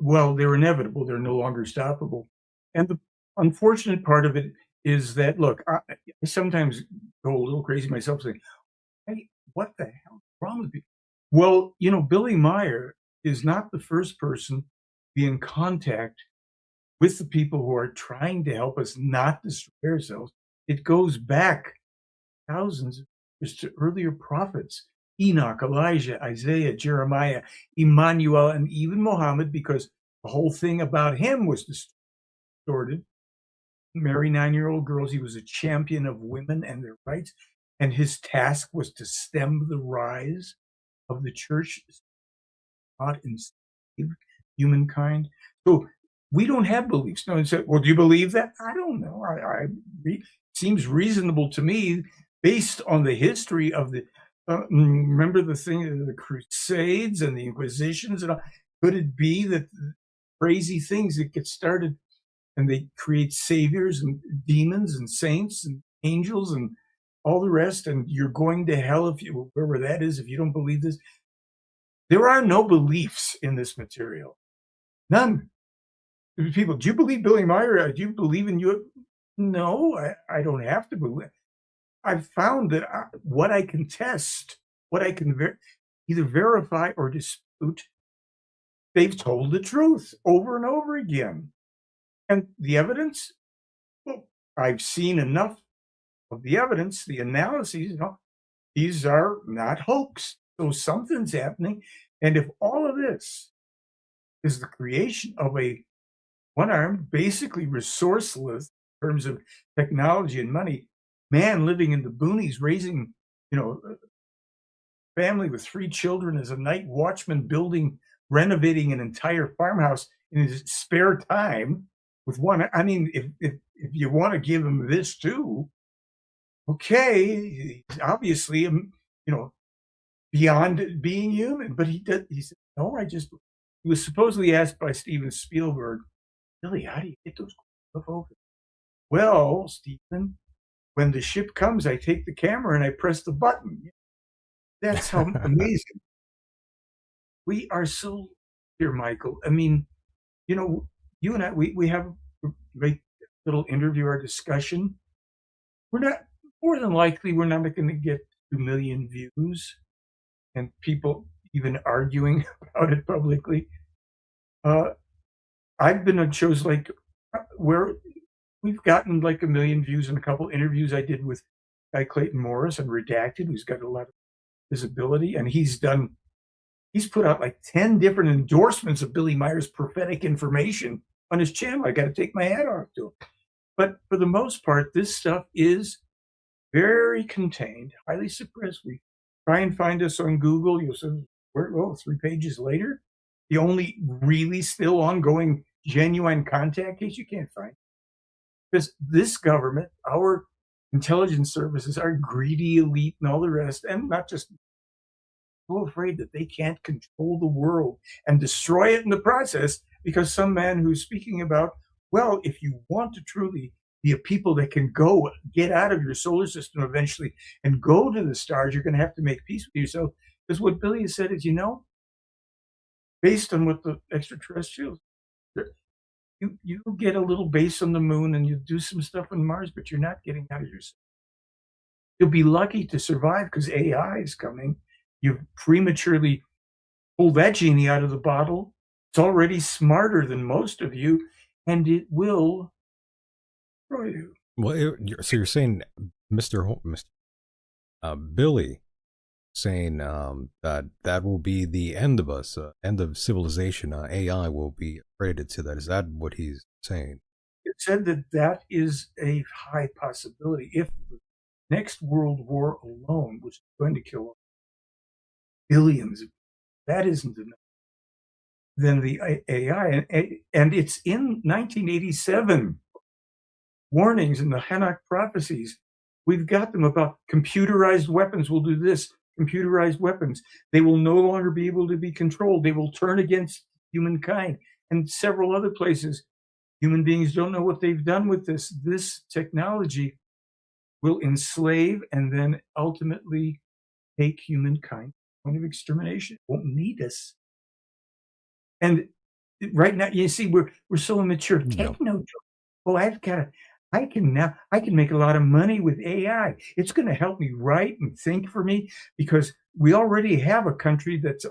well, they're inevitable. They're no longer stoppable. And the unfortunate part of it is that, look, I sometimes go a little crazy myself saying, hey, what the hell is wrong with people? Well, Billy Meier is not the first person to be in contact with the people who are trying to help us not destroy ourselves. It goes back thousands of years to earlier prophets, Enoch, Elijah, Isaiah, Jeremiah, Emmanuel, and even Muhammad, because the whole thing about him was distorted. Marry 9-year-old girls. He was a champion of women and their rights. and his task was to stem the rise of the church, not enslave humankind. So we don't have beliefs. No one said, "Well, do you believe that?" I don't know. Seems reasonable to me based on the history of the. Remember the thing of the Crusades and the Inquisitions and all? Could it be that crazy things that get started and they create saviors and demons and saints and angels and all the rest, and you're going to hell if you wherever that is if you don't believe this? There are no beliefs in this material. None. People, do you believe Billy Meier? Do you believe in you? No, I don't have to believe. I've found that what I can test, what I can either verify or dispute, they've told the truth over and over again. And the evidence, well, I've seen enough of the evidence, the analyses, these are not hoax. So something's happening. And if all of this is the creation of a one-armed, basically resourceless in terms of technology and money, man living in the boonies, raising, a family with 3 children as a night watchman, renovating an entire farmhouse in his spare time with one. I mean, if you want to give him this too, okay, he's obviously, beyond being human. But he said, no, he was supposedly asked by Steven Spielberg, Billy, how do you get those UFO? Well, Stephen, when the ship comes, I take the camera and I press the button. That's how amazing we are. So here, Michael. I mean, you and I, we have a great little interview, our discussion. We're not, more than likely, we're not going to get 2 million views and people even arguing about it publicly. I've been on shows like where we've gotten like 1 million views in a couple interviews I did with Guy Clayton Morris on Redacted, who's got a lot of visibility, and he's put out like 10 different endorsements of Billy Meier's prophetic information on his channel. I got to take my hat off to him. But for the most part, this stuff is very contained, highly suppressed. We try and find us on Google. You'll say, 3 pages later, the only really still ongoing genuine contact case you can't find. Because this government, our intelligence services, our greedy elite and all the rest, and not just so afraid that they can't control the world and destroy it in the process because some man who's speaking about, well, if you want to truly be a people that can go get out of your solar system eventually and go to the stars, you're going to have to make peace with yourself. Because what Billy has said is, based on what the extraterrestrials, you get a little base on the moon and you do some stuff on Mars, but you're not getting out of yourself. You'll be lucky to survive because AI is coming. You've prematurely pulled that genie out of the bottle. It's already smarter than most of you, and it will destroy you. Well, so you're saying, Mr. Billy, saying that will be the end of us, end of civilization. AI will be accredited to that. Is that what he's saying? It said that is a high possibility. If the next world war alone was going to kill billions, that isn't enough. Then the AI, and it's in 1987 warnings in the Hanok Prophecies. We've got them about computerized weapons will do this. Computerized weapons, they will no longer be able to be controlled. They will turn against humankind. And several other places, human beings don't know what they've done with this. This technology will enslave and then ultimately take humankind to the point of extermination. It won't need us. And right now, you see, we're so immature. Take no joke. Oh, I can make a lot of money with AI. It's going to help me write and think for me because we already have a country that's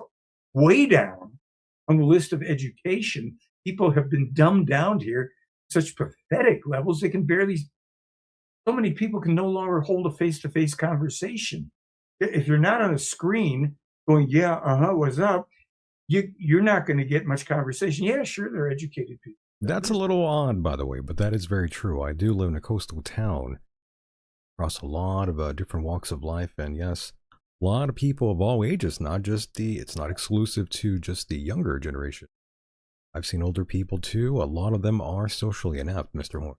way down on the list of education. People have been dumbed down here, such pathetic levels. They can barely, so many people can no longer hold a face-to-face conversation. If you're not on a screen going, yeah, what's up? You're not going to get much conversation. Yeah, sure, they're educated people. That's a little odd, by the way, but that is very true. I do live in a coastal town, across a lot of different walks of life. And yes, a lot of people of all ages, not just it's not exclusive to just the younger generation. I've seen older people too. A lot of them are socially inept, Mr. Horn.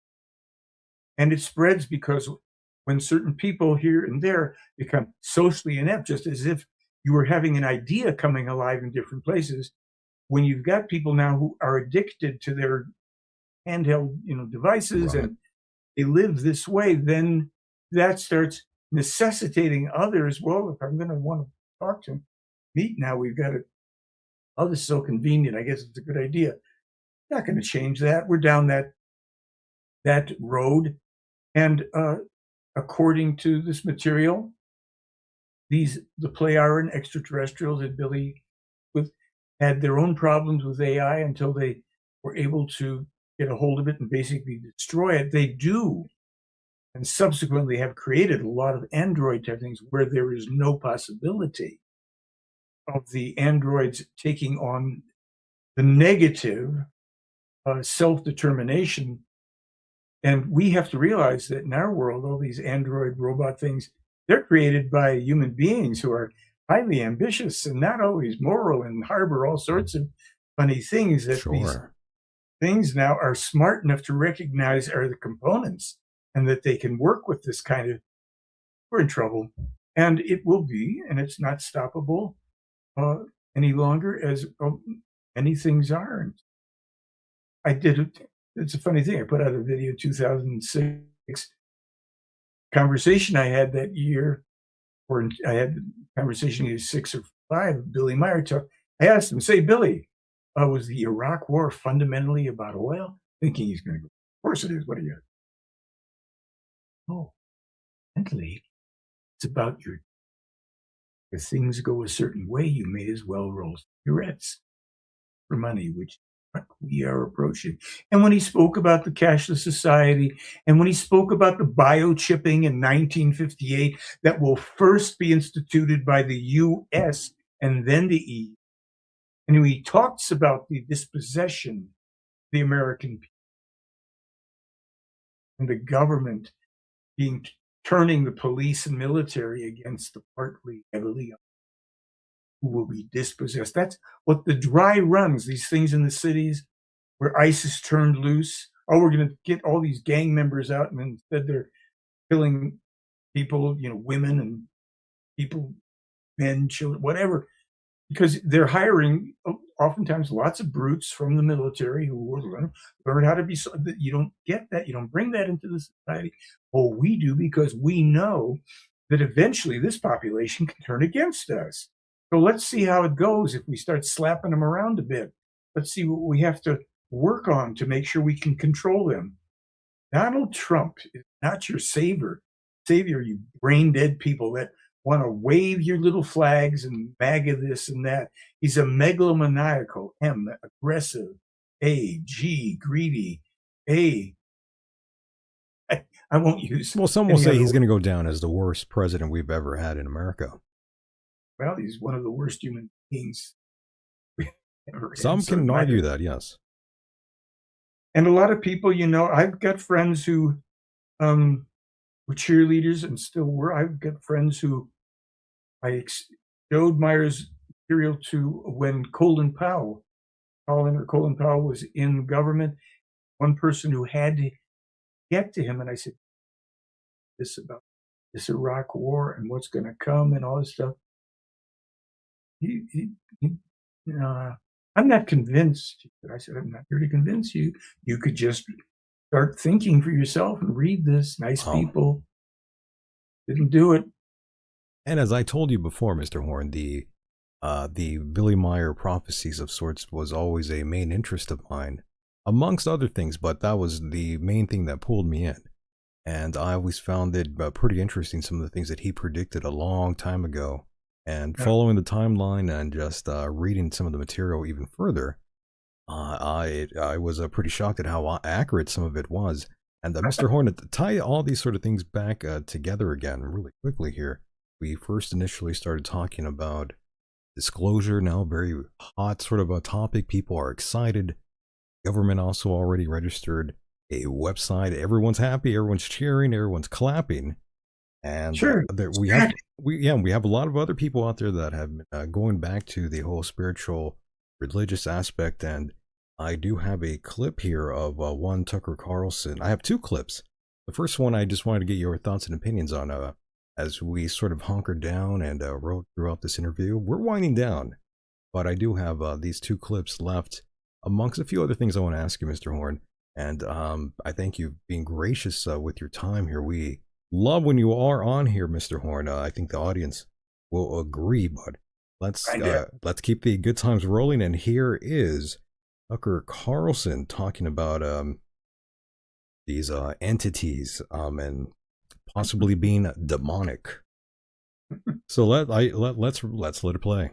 And it spreads because when certain people here and there become socially inept, just as if you were having an idea coming alive in different places, when you've got people now who are addicted to their handheld, devices, Right. and they live this way, then that starts necessitating others. Well, if I'm going to want to talk to him, meet now, we've got to. Oh, this is so convenient. I guess it's a good idea. Not going to change that. We're down that road, and according to this material, the Playaran extraterrestrials that Billy with had their own problems with AI until they were able to get a hold of it and basically destroy it. They do, and subsequently have created a lot of android type things where there is no possibility of the androids taking on the negative self-determination. And we have to realize that in our world, all these android robot things, they're created by human beings who are highly ambitious and not always moral and harbor all sorts of funny things that these Sure. things now are smart enough to recognize are the components and that they can work with this kind of, we're in trouble. And it will be, and it's not stoppable uh, any longer as many things are. And I did it. It's a funny thing. I put out a video 2006 conversation I had that year, or I had a conversation either 6 or 5, Billy Meier talked. I asked him, say, Billy, was the Iraq war fundamentally about oil? Thinking he's going to go, of course it is. What are you? Oh, mentally, it's about your, if things go a certain way, you may as well roll cigarettes for money, which we are approaching. And when he spoke about the cashless society, and when he spoke about the biochipping in 1958 that will first be instituted by the US and then the EU, and he talks about the dispossession of the American people and the government being turning the police and military against the partly heavily who will be dispossessed. That's what the dry runs, these things in the cities where ISIS turned loose. Oh, we're going to get all these gang members out, and instead they're killing people, women and people, men, children, whatever, because they're hiring oftentimes lots of brutes from the military who will learn how to be. So that you don't get that, you don't bring that into the society. Oh, we do, because we know that eventually this population can turn against us. So let's see how it goes if we start slapping them around a bit. Let's see what we have to work on to make sure we can control them. Donald Trump is not your savior, you brain dead people that want to wave your little flags and MAGA this and that. He's a megalomaniacal, aggressive, greedy, A. I won't use Well, some will any say other he's word. going to go down as the worst president we've ever had in America. Well, he's one of the worst human beings we ever had. Some So can neither. argue that, yes. And a lot of people, I've got friends who were cheerleaders and still were. I've got friends who showed Meier's material to when Colin Powell was in government. One person who had to get to him, and I said, this about this Iraq war and what's going to come and all this stuff. He I'm not convinced. I said, I'm not here to convince you. You could just start thinking for yourself and read this. Nice Wow. people didn't do it. And as I told you before, Mr. Horn, the Billy Meier prophecies of sorts was always a main interest of mine, amongst other things, but that was the main thing that pulled me in. And I always found it pretty interesting, some of the things that he predicted a long time ago. And Yeah. following the timeline and just reading some of the material even further, I was pretty shocked at how accurate some of it was. And Mr. Horn, to tie all these sort of things back together again really quickly here, we first initially started talking about disclosure, now very hot sort of a topic. People are excited. Government also already registered a website. Everyone's happy, everyone's cheering, everyone's clapping. And Sure. we have a lot of other people out there that have been going back to the whole spiritual religious aspect. And I do have a clip here of one Tucker Carlson. I have two clips. The first one I just wanted to get your thoughts and opinions on as we sort of hunkered down and wrote throughout this interview. We're winding down, but I do have these two clips left amongst a few other things I want to ask you, Mr. Horn. And I thank you being gracious with your time here. We love when you are on here, Mr. Horn. I think the audience will agree, but let's keep the good times rolling. And here is Tucker Carlson talking about these entities and possibly being demonic. So let's let it play.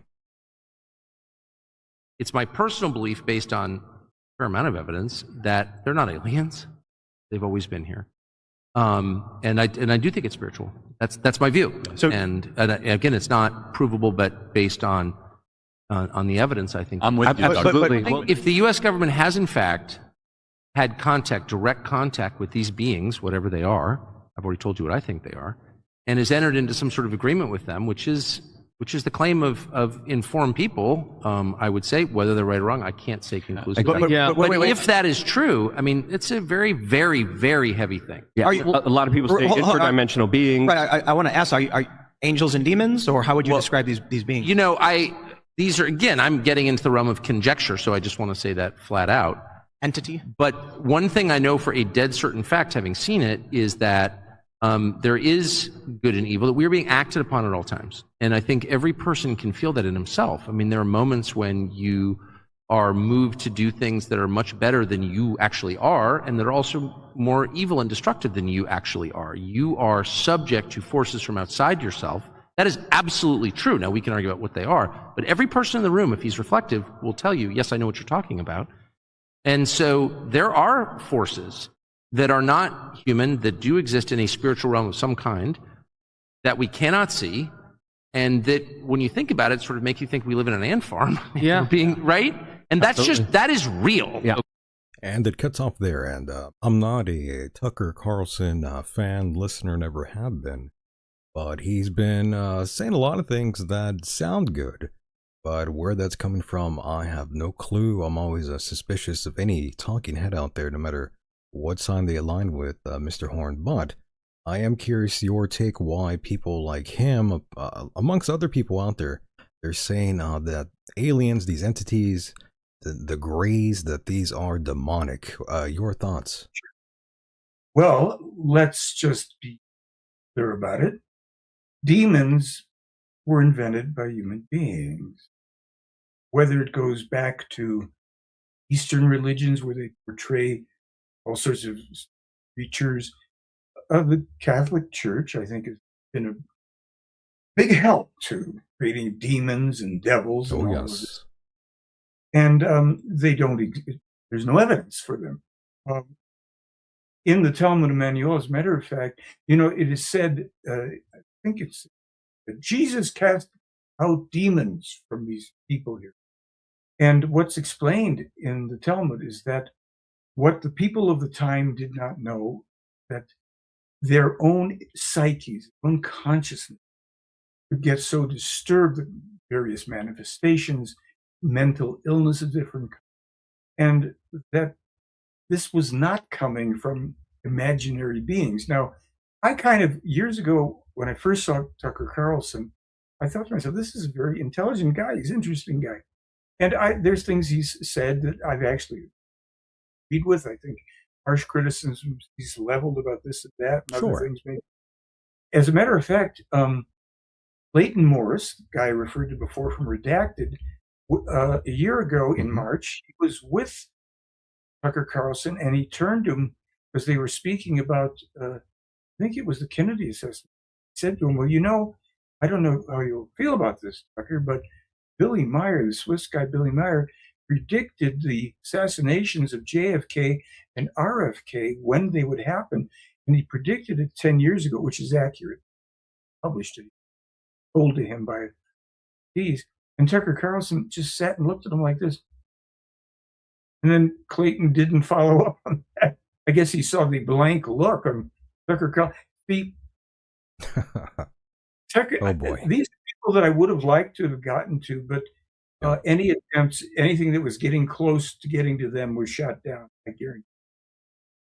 It's my personal belief, based on a fair amount of evidence, that they're not aliens. They've always been here. And I do think it's spiritual. That's my view. So, and again, it's not provable, but based on the evidence, I think I'm with you. Absolutely. I think if the U.S. government has in fact had direct contact with these beings, whatever they are, I've already told you what I think they are, and has entered into some sort of agreement with them, which is the claim of informed people, I would say. Whether they're right or wrong, I can't say conclusively. But if that is true, I mean, it's a very, very, very heavy thing. Yeah. A lot of people say interdimensional beings. Right. I want to ask: are angels and demons, or how would you describe these beings? You know, these are, again, I'm getting into the realm of conjecture, so I just want to say that flat out. Entity. But one thing I know for a dead certain fact, having seen it, is that there is good and evil, that we are being acted upon at all times. And I think every person can feel that in himself. I mean, there are moments when you are moved to do things that are much better than you actually are, and that are also more evil and destructive than you actually are. You are subject to forces from outside yourself. That is absolutely true. Now, we can argue about what they are, but every person in the room, if he's reflective, will tell you, yes, I know what you're talking about. And so there are forces that are not human, that do exist in a spiritual realm of some kind, that we cannot see, and that when you think about it, sort of make you think we live in an ant farm. Yeah. Right? And that's Absolutely. that is real. Yeah. And it cuts off there. And I'm not a Tucker Carlson fan, listener, never have been. But he's been saying a lot of things that sound good. But where that's coming from, I have no clue. I'm always suspicious of any talking head out there, no matter what sign they align with, Mr. Horn. But I am curious your take why people like him, amongst other people out there, they're saying that aliens, these entities, the Greys, that these are demonic. Your thoughts? Well, let's just be clear about it. Demons were invented by human beings. Whether it goes back to Eastern religions where they portray all sorts of creatures, the Catholic Church, I think, has been a big help to creating demons and devils. Oh, and all yes. of this. And they don't. There's no evidence for them. In the Talmud Emmanuel, as a matter of fact, it is said. I think it's that Jesus cast out demons from these people here. And what's explained in the Talmud is that what the people of the time did not know, that their own psyches, own consciousness, would get so disturbed with various manifestations, mental illness of different kinds, and that this was not coming from imaginary beings. Now, I kind of, years ago, when I first saw Tucker Carlson, I thought to myself, this is a very intelligent guy. He's an interesting guy. And there's things he's said that I've actually agreed with. I think harsh criticisms he's leveled about this and that and Sure. other things. Maybe. As a matter of fact, Leighton Morris, the guy I referred to before from Redacted, a year ago in March, he was with Tucker Carlson, and he turned to him because they were speaking about, I think it was the Kennedy assassination. He said to him, well, I don't know how you'll feel about this, Tucker, but Billy Meier, the Swiss guy Billy Meier, predicted the assassinations of JFK and RFK when they would happen. And he predicted it 10 years ago, which is accurate. Published it. Told to him by these. And Tucker Carlson just sat and looked at him like this. And then Clayton didn't follow up on that. I guess he saw the blank look on Tucker Carlson. Tucker, Oh boy. these are people that I would have liked to have gotten to, but Yeah. any attempts, anything that was getting close to getting to them was shot down, I guarantee.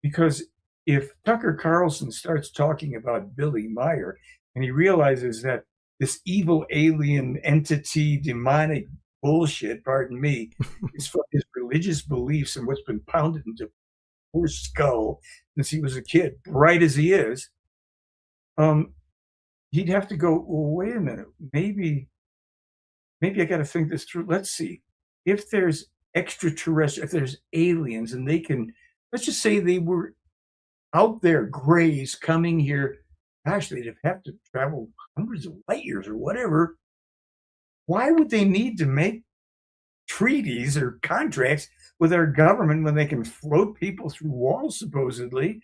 Because if Tucker Carlson starts talking about Billy Meier and he realizes that this evil alien entity, demonic bullshit, pardon me, is from his religious beliefs and what's been pounded into poor skull since he was a kid, bright as he is, um, he'd have to go, well, wait a minute, maybe I got to think this through. Let's see. If there's extraterrestrial, if there's aliens and they can, let's just say they were out there, grays coming here, gosh, they'd have to travel hundreds of light years or whatever. Why would they need to make treaties or contracts with our government when they can float people through walls supposedly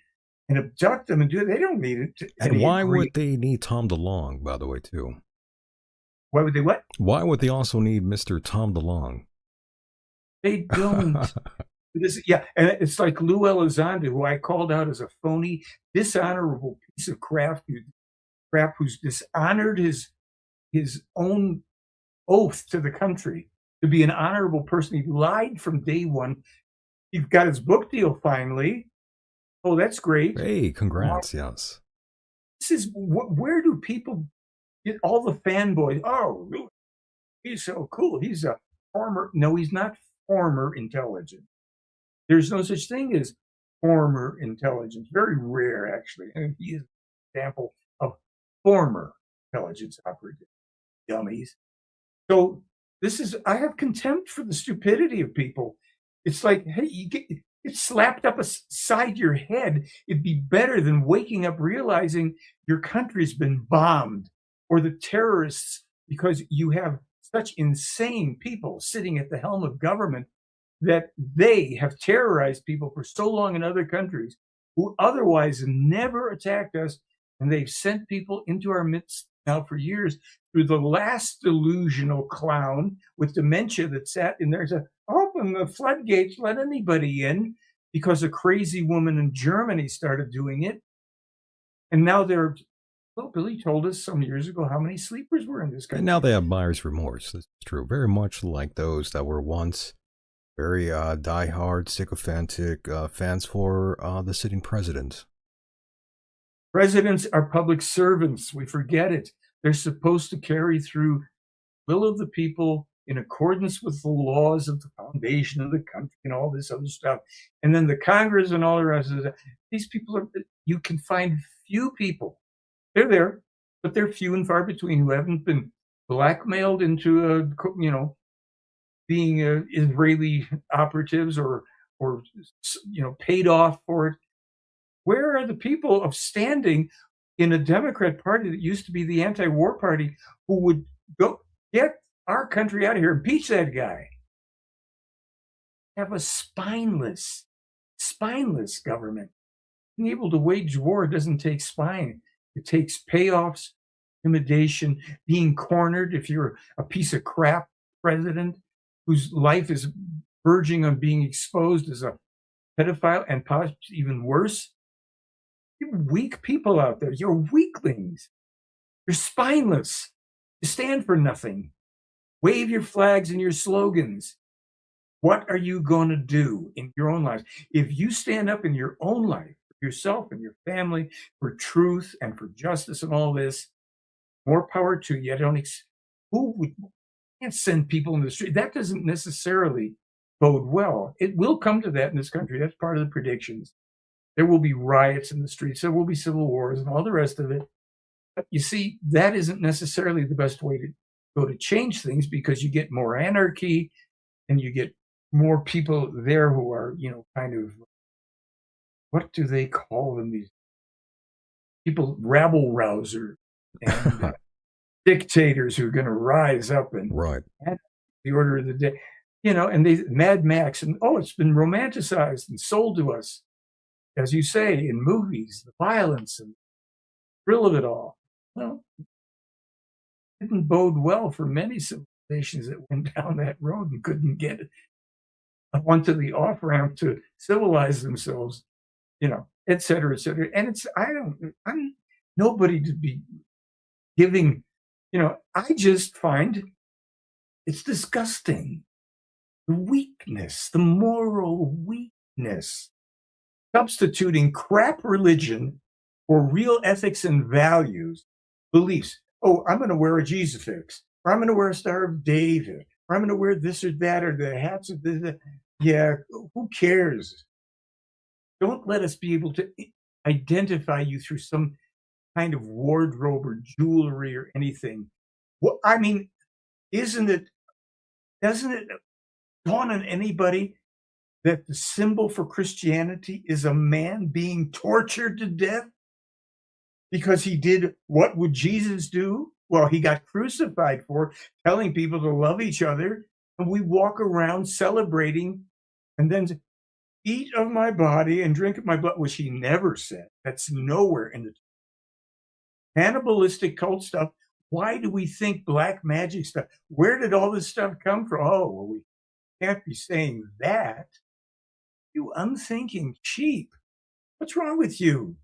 and abduct them and do it? They don't need it. And why would they need Tom DeLonge, by the way, too? Why would they what? Why would they also need Mr. Tom DeLonge? They don't. Yeah, and it's like Lou Elizondo, who I called out as a phony, dishonorable piece of crap who's dishonored his own oath to the country to be an honorable person. He lied from day one. He got his book deal finally. Oh, that's great. Hey, congrats, yes. This is where do people get all the fanboys? Oh, he's so cool. He's a former. No, he's not former intelligence. There's no such thing as former intelligence. Very rare, actually. And he is an example of former intelligence operative. Dummies. So I have contempt for the stupidity of people. It's like, hey, you get it slapped up aside your head. It'd be better than waking up realizing your country's been bombed or the terrorists, because you have such insane people sitting at the helm of government that they have terrorized people for so long in other countries who otherwise never attacked us. And they've sent people into our midst now for years through the last delusional clown with dementia that sat in there and said, open the floodgates, let anybody in, because a crazy woman in Germany started doing it. And now Billy told us some years ago how many sleepers were in this country. And now they have buyer's remorse. That's true. Very much like those that were once very diehard, sycophantic fans for the sitting president. Presidents are public servants. We forget it. They're supposed to carry through will of the people in accordance with the laws of the foundation of the country and all this other stuff. And then the Congress and all the rest of it. These people you can find few people. They're there, but they're few and far between who haven't been blackmailed into being Israeli operatives or paid off for it. Where are the people of standing in a Democrat Party that used to be the anti-war party who would go get our country out of here, impeach that guy? Have a spineless government. Being able to wage war doesn't take spine. It takes payoffs, intimidation, being cornered if you're a piece of crap president whose life is verging on being exposed as a pedophile, and possibly even worse. You're weak people out there. You're weaklings. You're spineless. You stand for nothing. Wave your flags and your slogans. What are you going to do in your own lives? If you stand up in your own life, for yourself and your family, for truth and for justice and all this, more power to you. Can't send people in the street. That doesn't necessarily bode well. It will come to that in this country. That's part of the predictions. There will be riots in the streets. There will be civil wars and all the rest of it. But you see, that isn't necessarily the best way to go to change things, because you get more anarchy and you get more people there who are, kind of, what do they call them? These people, rabble rousers and dictators who are going to rise up and right. The order of the day, and they Mad Max, and it's been romanticized and sold to us, as you say, in movies, the violence and thrill of it all. Well, it didn't bode well for many civilizations that went down that road and couldn't get onto the off ramp to civilize themselves, et cetera, et cetera. And nobody to be giving, I just find it's disgusting. The weakness, the moral weakness, substituting crap religion for real ethics and values, beliefs. Oh, I'm going to wear a Jesus fix, or I'm going to wear a Star of David, or I'm going to wear this or that, or the hats of this. Yeah, who cares? Don't let us be able to identify you through some kind of wardrobe or jewelry or anything. Well, I mean, doesn't it dawn on anybody that the symbol for Christianity is a man being tortured to death because he did what would Jesus do? Well, he got crucified for telling people to love each other, and we walk around celebrating and then eat of my body and drink of my blood, which he never said. That's nowhere in the cannibalistic cult stuff. Why do we think black magic stuff? Where did all this stuff come from? Oh, well, we can't be saying that. You unthinking sheep. What's wrong with you?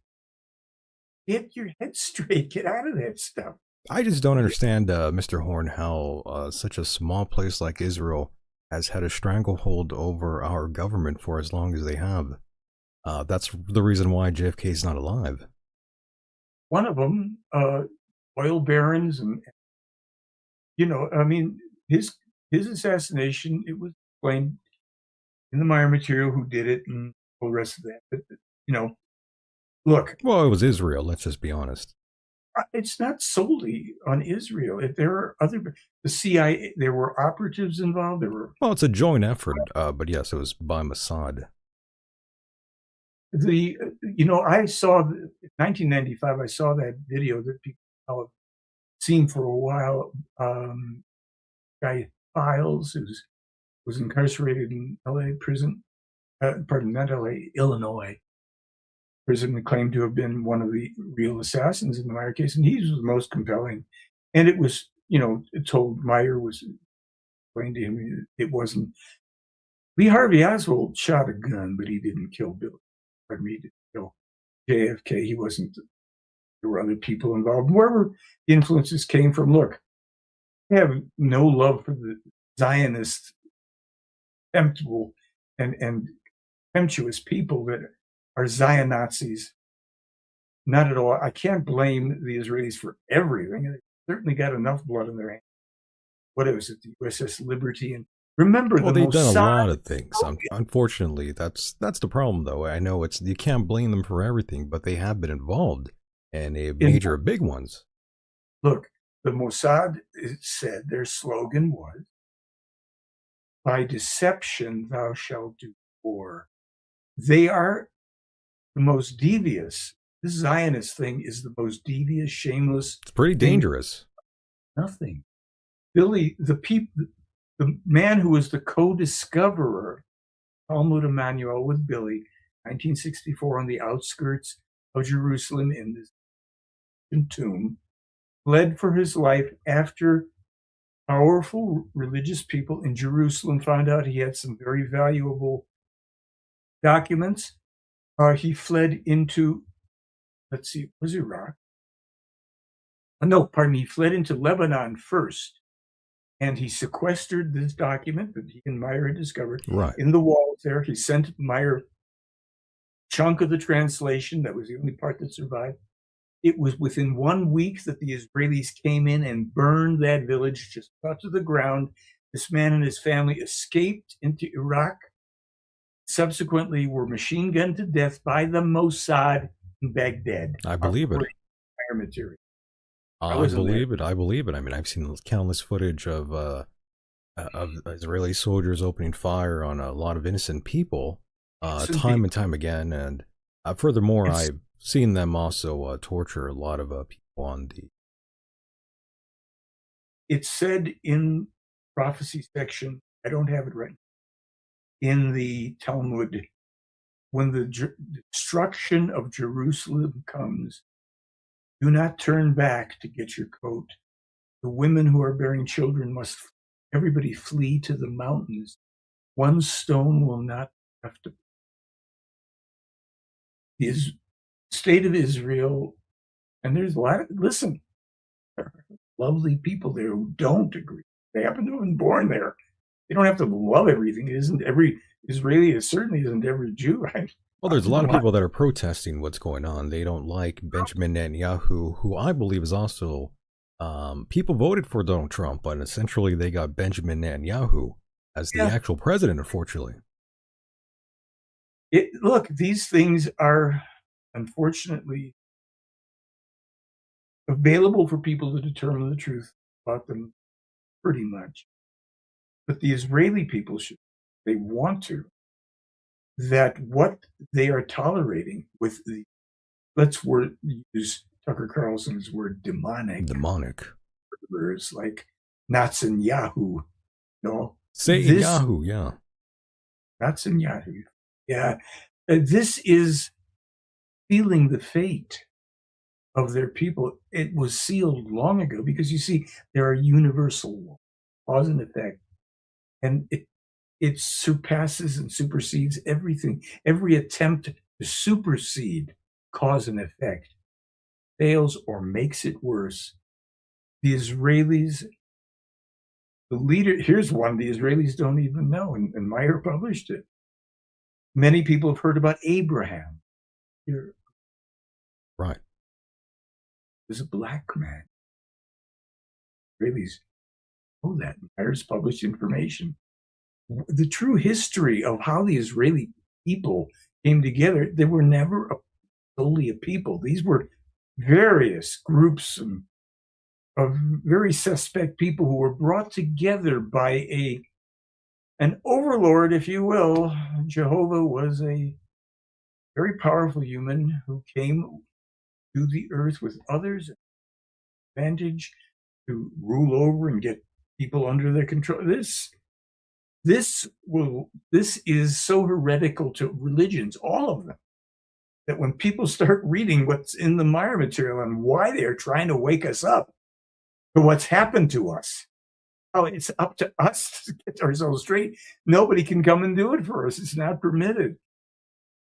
Get your head straight. Get out of that stuff. I just don't understand, Mr. Horn, how such a small place like Israel has had a stranglehold over our government for as long as they have. That's the reason why JFK is not alive. One of them, oil barons, and I mean, his assassination. It was explained in the Meier material who did it and all the rest of that. But look. Well, it was Israel. Let's just be honest. It's not solely on Israel. There are the CIA. There were operatives involved. Well, it's a joint effort, but yes, it was by Mossad. I saw 1995. I saw that video that people have seen for a while. Guy Files, who was incarcerated in L.A. prison. Not L.A., Illinois prison, and claimed to have been one of the real assassins in the Meier case, and he was the most compelling. And it was, told Meier was explained to him it wasn't. Lee Harvey Oswald shot a gun, but he didn't kill Billy. Pardon me, he didn't kill JFK. He wasn't. There were other people involved. Wherever the influences came from, look, I have no love for the Zionist, contemptible and contemptuous people that are Zion Nazis. Not at all. I can't blame the Israelis for everything. They certainly got enough blood in their hands. What was it? The USS Liberty. And remember, they've done a lot of things. Unfortunately, that's the problem, though. I know you can't blame them for everything, but they have been involved in major big ones. Look, the Mossad said their slogan was, "By deception thou shalt do war." They are the most devious. This Zionist thing is the most devious, shameless. It's pretty dangerous. Nothing. Billy, the man who was the co-discoverer, Talmud Emmanuel with Billy, 1964, on the outskirts of Jerusalem in this tomb, fled for his life after powerful religious people in Jerusalem found out he had some very valuable documents. He fled into, was Iraq? No, pardon me. He fled into Lebanon first, and he sequestered this document that he and Meier had discovered in the walls there. He sent Meier a chunk of the translation. That was the only part that survived. It was within 1 week that the Israelis came in and burned that village, just cut to the ground. This man and his family escaped into Iraq. Subsequently were machine gunned to death by the Mossad in Baghdad. I believe it. Material. I believe it. I believe it. I mean, I've seen countless footage of Israeli soldiers opening fire on a lot of innocent people, time and time again. And furthermore, I've seen them also torture a lot of people on the. It's said in prophecy section. I don't have it right in the Talmud, when the destruction of Jerusalem comes, do not turn back to get your coat. The women who are bearing children everybody flee to the mountains. One stone will not have to. The state of Israel And there's a lot of, listen, there are lovely people there who don't agree. They happen to have been born there. They don't have to love everything. It isn't every Israeli, it certainly isn't every Jew, right? Well, there's a lot of people that are protesting what's going on. They don't like Benjamin Netanyahu, who I believe is also people voted for Donald Trump, but essentially they got Benjamin Netanyahu as the actual president, unfortunately. Look, these things are unfortunately available for people to determine the truth about them pretty much. But the Israeli people should, they want to, that what they are tolerating with the, let's use Tucker Carlson's word, demonic murderers like Netanyahu. Say Yahoo, yeah. Netanyahu. Yeah. This is sealing the fate of their people. It was sealed long ago because you see, there are universal laws, cause and effect, and it surpasses and supersedes everything. Every attempt to supersede cause and effect fails or makes it worse. The Israelis, the leader, here's one the Israelis don't even know, and Meier published it. Many people have heard about Abraham. Right. Was a black man. Israelis know that. Meier's published information. The true history of how the Israeli people came together, they were never solely a people. These were various groups of very suspect people who were brought together by an overlord, if you will. Jehovah was a very powerful human who came to the earth with others, advantage to rule over and get people under their control. This is so heretical to religions, all of them, that when people start reading what's in the Meier material and why they're trying to wake us up to what's happened to us, how it's up to us to get ourselves straight. Nobody can come and do it for us. It's not permitted.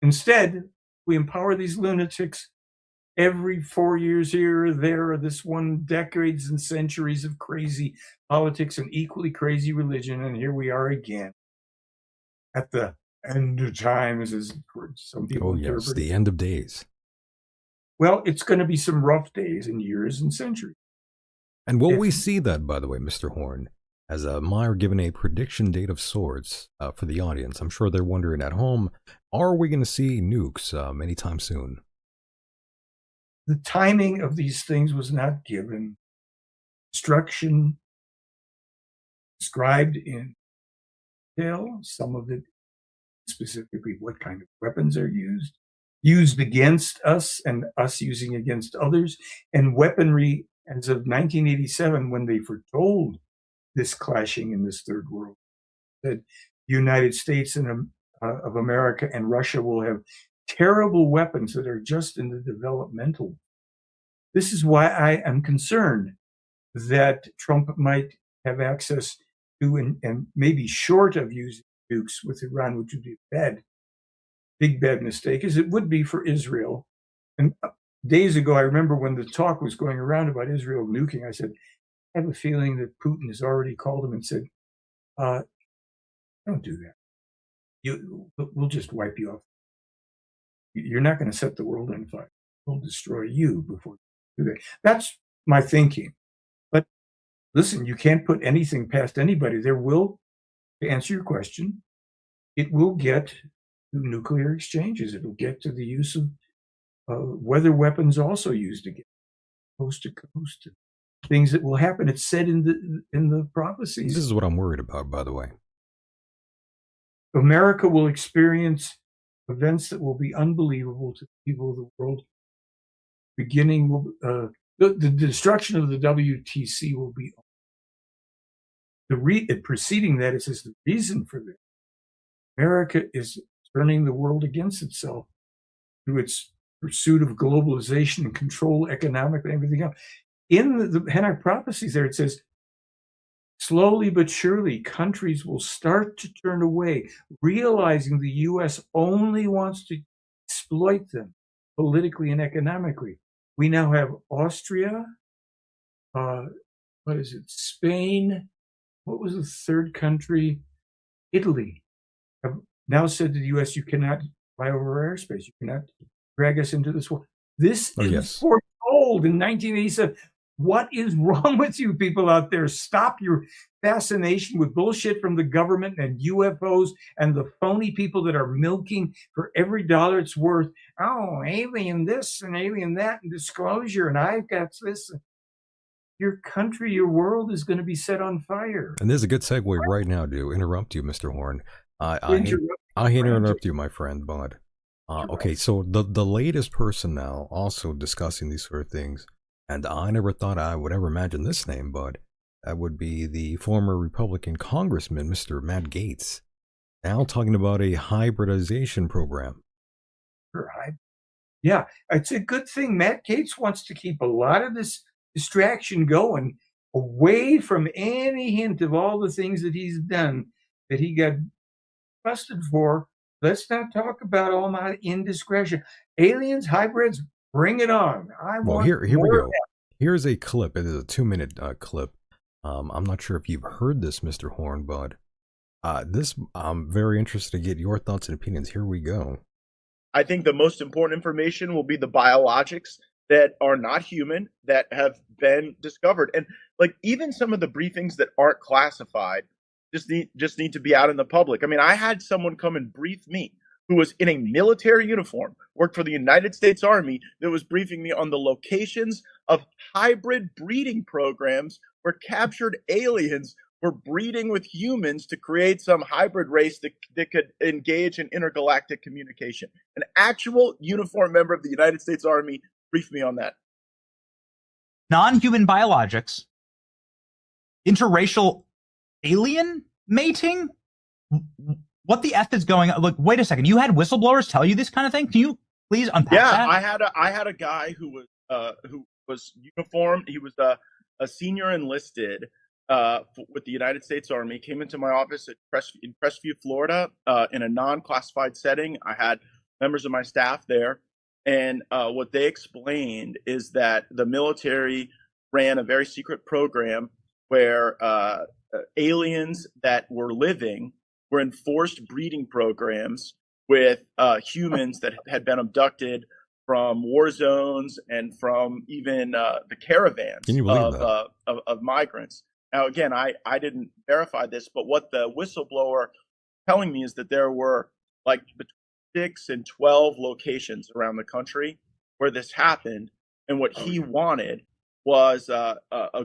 Instead, we empower these lunatics every 4 years here or there, or this one, decades and centuries of crazy politics and equally crazy religion. And here we are again at the end of times, as some people interpret. The end of days. Well, it's going to be some rough days and years and centuries. And will we see that, by the way, Mr. Horn, as Meier given a prediction date of sorts for the audience? I'm sure they're wondering at home, are we going to see nukes anytime soon? The timing of these things was not given. Instruction described in detail, some of it specifically what kind of weapons are used against us and us using against others, and weaponry as of 1987, when they foretold this clashing in this third world, that the United States of America and Russia will have terrible weapons that are just in the developmental. This is why I am concerned that Trump might have access to, and maybe short of using nukes with Iran, which would be a big bad mistake, as it would be for Israel. And days ago, I remember when the talk was going around about Israel nuking, I said, I have a feeling that Putin has already called him and said, don't do that. We'll just wipe you off. You're not going to set the world on fire. We'll destroy you before you do that. That's my thinking. But listen, you can't put anything past anybody. There will, to answer your question, it will get to nuclear exchanges. It will get to the use of weather weapons also used again, coast to coast. Things that will happen. It's said in the prophecies. This is what I'm worried about, by the way. America will experience events that will be unbelievable to the people of the world. Beginning, the destruction of the WTC will be preceding that. It says the reason for this: America is turning the world against itself through its pursuit of globalization and control, economic and everything else. In the Henoch prophecies, there it says, slowly but surely, countries will start to turn away, realizing the U.S. only wants to exploit them politically and economically. We now have Austria. What is it? Spain. What was the third country? Italy have now said to the U.S., you cannot fly over our airspace. You cannot drag us into this war. This Oh, is yes. foretold in 1987. What is wrong with you people out there? Stop your fascination with bullshit from the government and UFOs and the phony people that are milking for every dollar it's worth. Oh, alien this and alien that and disclosure, and I've got this. Your country, your world is going to be set on fire. And there's a good segue right now to interrupt you, Mr. Horn. I Interrupt hate to French. interrupt you, my friend, but okay, so the latest person now also discussing these sort of things, and I never thought I would ever imagine this name, but that would be the former Republican Congressman, Mr. Matt Gaetz, now talking about a hybridization program. Yeah, it's a good thing. Matt Gaetz wants to keep a lot of this distraction going away from any hint of all the things that he's done that he got busted for. Let's not talk about all my indiscretion. Aliens, hybrids, bring it on. Well, here we go. Here's a clip. It is a 2-minute clip. I'm not sure if you've heard this, Mr. Horn, but this I'm very interested to get your thoughts and opinions. Here we go. I think the most important information will be the biologics that are not human that have been discovered. And like even some of the briefings that aren't classified just need to be out in the public. I mean, I had someone come and brief me who was in a military uniform, worked for the United States Army, that was briefing me on the locations of hybrid breeding programs where captured aliens were breeding with humans to create some hybrid race that could engage in intergalactic communication. An actual uniformed member of the United States Army briefed me on that. Non-human biologics, interracial alien mating. What the F is going on? Look, wait a second. You had whistleblowers tell you this kind of thing? Can you please unpack that? Yeah, I had a guy who was uniformed. He was a senior enlisted with the United States Army. Came into my office in Crestview, Florida, in a non-classified setting. I had members of my staff there, and what they explained is that the military ran a very secret program where aliens that were living were in forced breeding programs with humans that had been abducted from war zones and from even the caravans of migrants. Now, again, I didn't verify this, but what the whistleblower telling me is that there were like between 6 and 12 locations around the country where this happened. And what he wanted was a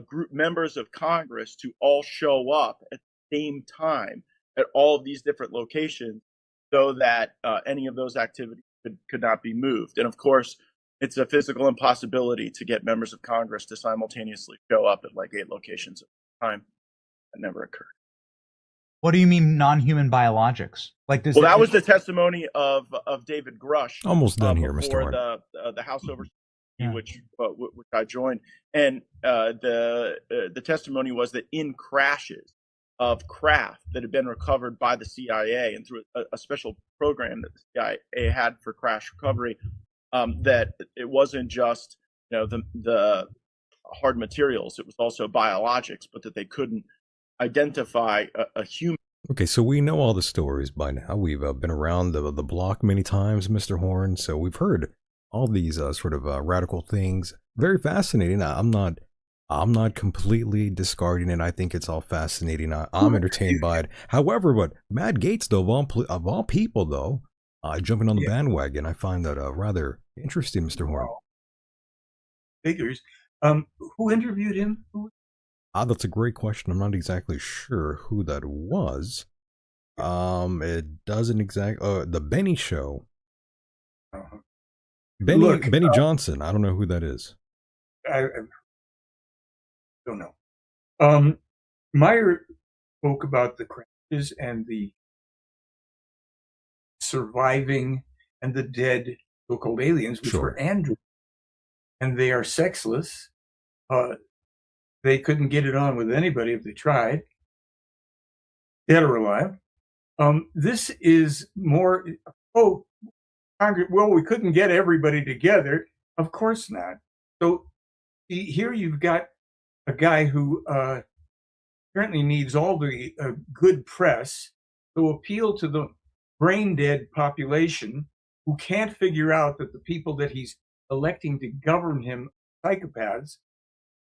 group, members of Congress, to all show up at the same time at all of these different locations so that any of those activities could not be moved. And of course, it's a physical impossibility to get members of Congress to simultaneously show up at like 8 locations at a time. That never occurred. What do you mean non-human biologics? Like this? Well, that was the testimony of David Grush. Almost done here, Mr. Horn. The House Oversight, which I joined, and the testimony was that in crashes of craft that had been recovered by the CIA and through a special program that the CIA had for crash recovery, that it wasn't just the hard materials, it was also biologics, but that they couldn't identify a human. Okay, so we know all the stories by now. We've been around the block many times, Mr. Horn, so we've heard all these sort of radical things. Very fascinating. I'm not completely discarding it. I think it's all fascinating. I'm entertained by it. However, but Matt Gaetz, though, of all people, though, jumping on the bandwagon, I find that rather interesting, Mr. Horn. Figures. Who interviewed him? That's a great question. I'm not exactly sure who that was. It doesn't exactly. The Benny Show. Benny Johnson. I don't know who that is. I don't know. Meier spoke about the crashes and the surviving and the dead so-called aliens, which were androids, and they are sexless. They couldn't get it on with anybody if they tried, dead or alive. This is more, Congress, well, we couldn't get everybody together. Of course not. So here you've got a guy who apparently needs all the good press to appeal to the brain dead population who can't figure out that the people that he's electing to govern him, psychopaths,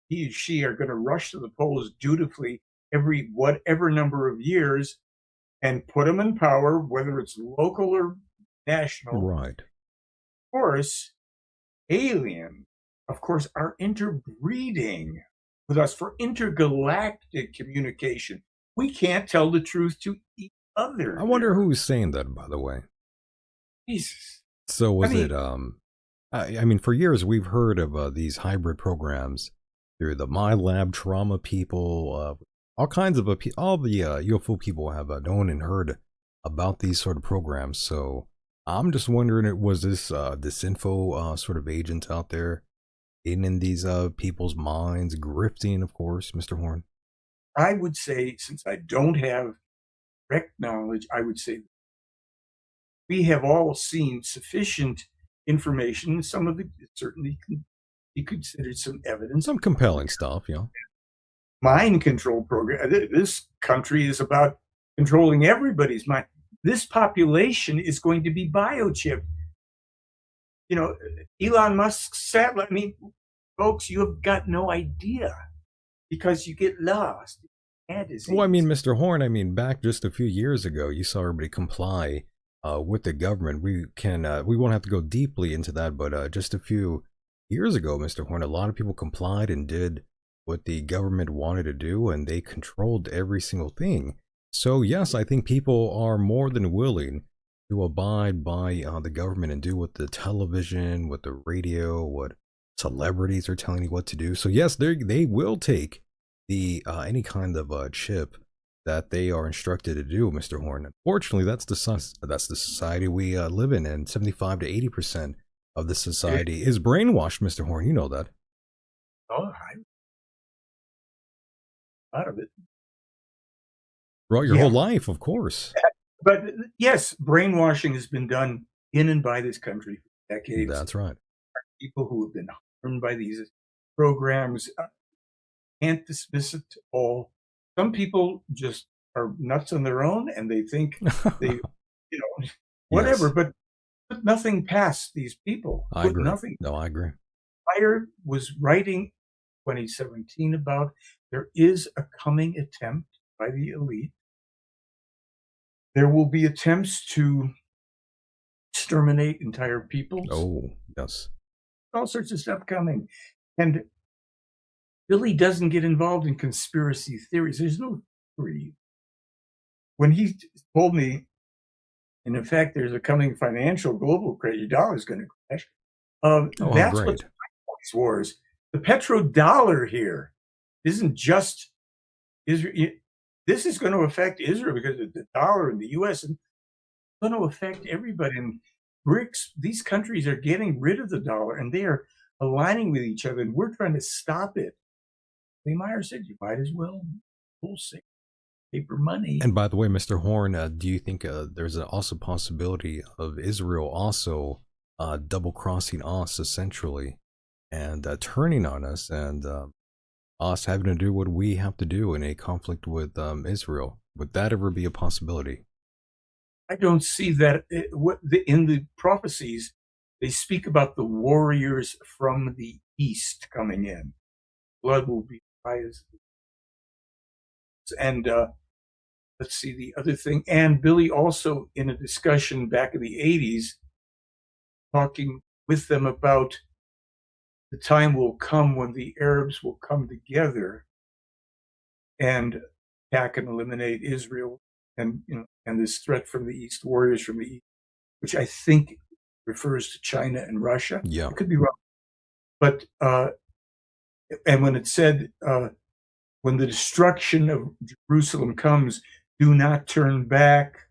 he or she are going to rush to the polls dutifully every whatever number of years and put them in power, whether it's local or national. Right. Of course, aliens, of course, are interbreeding with us for intergalactic communication. We can't tell the truth to each other. I wonder who's saying that, by the way. Jesus. So was it I mean, for years we've heard of these hybrid programs through the My Lab trauma people, all kinds of all the UFO people have known and heard about these sort of programs. So I'm just wondering, was this info sort of agent out there in these people's minds, grifting, of course, Mr. Horn? I would say, since I don't have direct knowledge, I would say we have all seen sufficient information. Some of it certainly can be considered some evidence. Some compelling stuff, yeah. Mind control program. This country is about controlling everybody's mind. This population is going to be biochipped. You know, Elon Musk's satellite. I mean, folks, you have got no idea because you get lost. Well, I mean, Mr. Horn, I mean, back just a few years ago, you saw everybody comply with the government. We won't have to go deeply into that, but just a few years ago, Mr. Horn, a lot of people complied and did what the government wanted to do, and they controlled every single thing. So yes, I think people are more than willing to abide by the government and do what the television, what the radio, what celebrities are telling you what to do. So yes, they will take the any kind of chip that they are instructed to do, Mr. Horn. Unfortunately, that's the society we live in, and 75 to 80% of the society is brainwashed, Mr. Horn. You know that. Oh, I'm out of it. Throughout your whole life, of course. But yes, brainwashing has been done in and by this country for decades. That's right. People who have been harmed by these programs can't dismiss it all. Some people just are nuts on their own and they think they, whatever, yes. But put nothing past these people. I agree. Nothing. No, I agree. Meier was writing 2017 about there is a coming attempt by the elite. There will be attempts to exterminate entire peoples. Oh, yes. All sorts of stuff coming. And Billy doesn't get involved in conspiracy theories. There's no theory. When he told me, and in fact, there's a coming financial global crash, your dollar's going to crash. That's what's these wars. The petrodollar here isn't just Israel. This is going to affect Israel because of the dollar and the U.S. and it's going to affect everybody. And BRICS, these countries are getting rid of the dollar and they are aligning with each other, and we're trying to stop it. Meier said you might as well wholesale paper money. And by the way, Mr. Horn, do you think there's also a possibility of Israel also double-crossing us, essentially, and turning on us, and us having to do what we have to do in a conflict with Israel? Would that ever be a possibility? I don't see that. In the prophecies, they speak about the warriors from the east coming in. Blood will be high as. And let's see the other thing. And Billy also, in a discussion back in the 80s, talking with them about the time will come when the Arabs will come together and attack and eliminate Israel, and and this threat from the east, warriors from the east, which I think refers to China and Russia. Yeah, I could be wrong, but and when it said when the destruction of Jerusalem comes, do not turn back.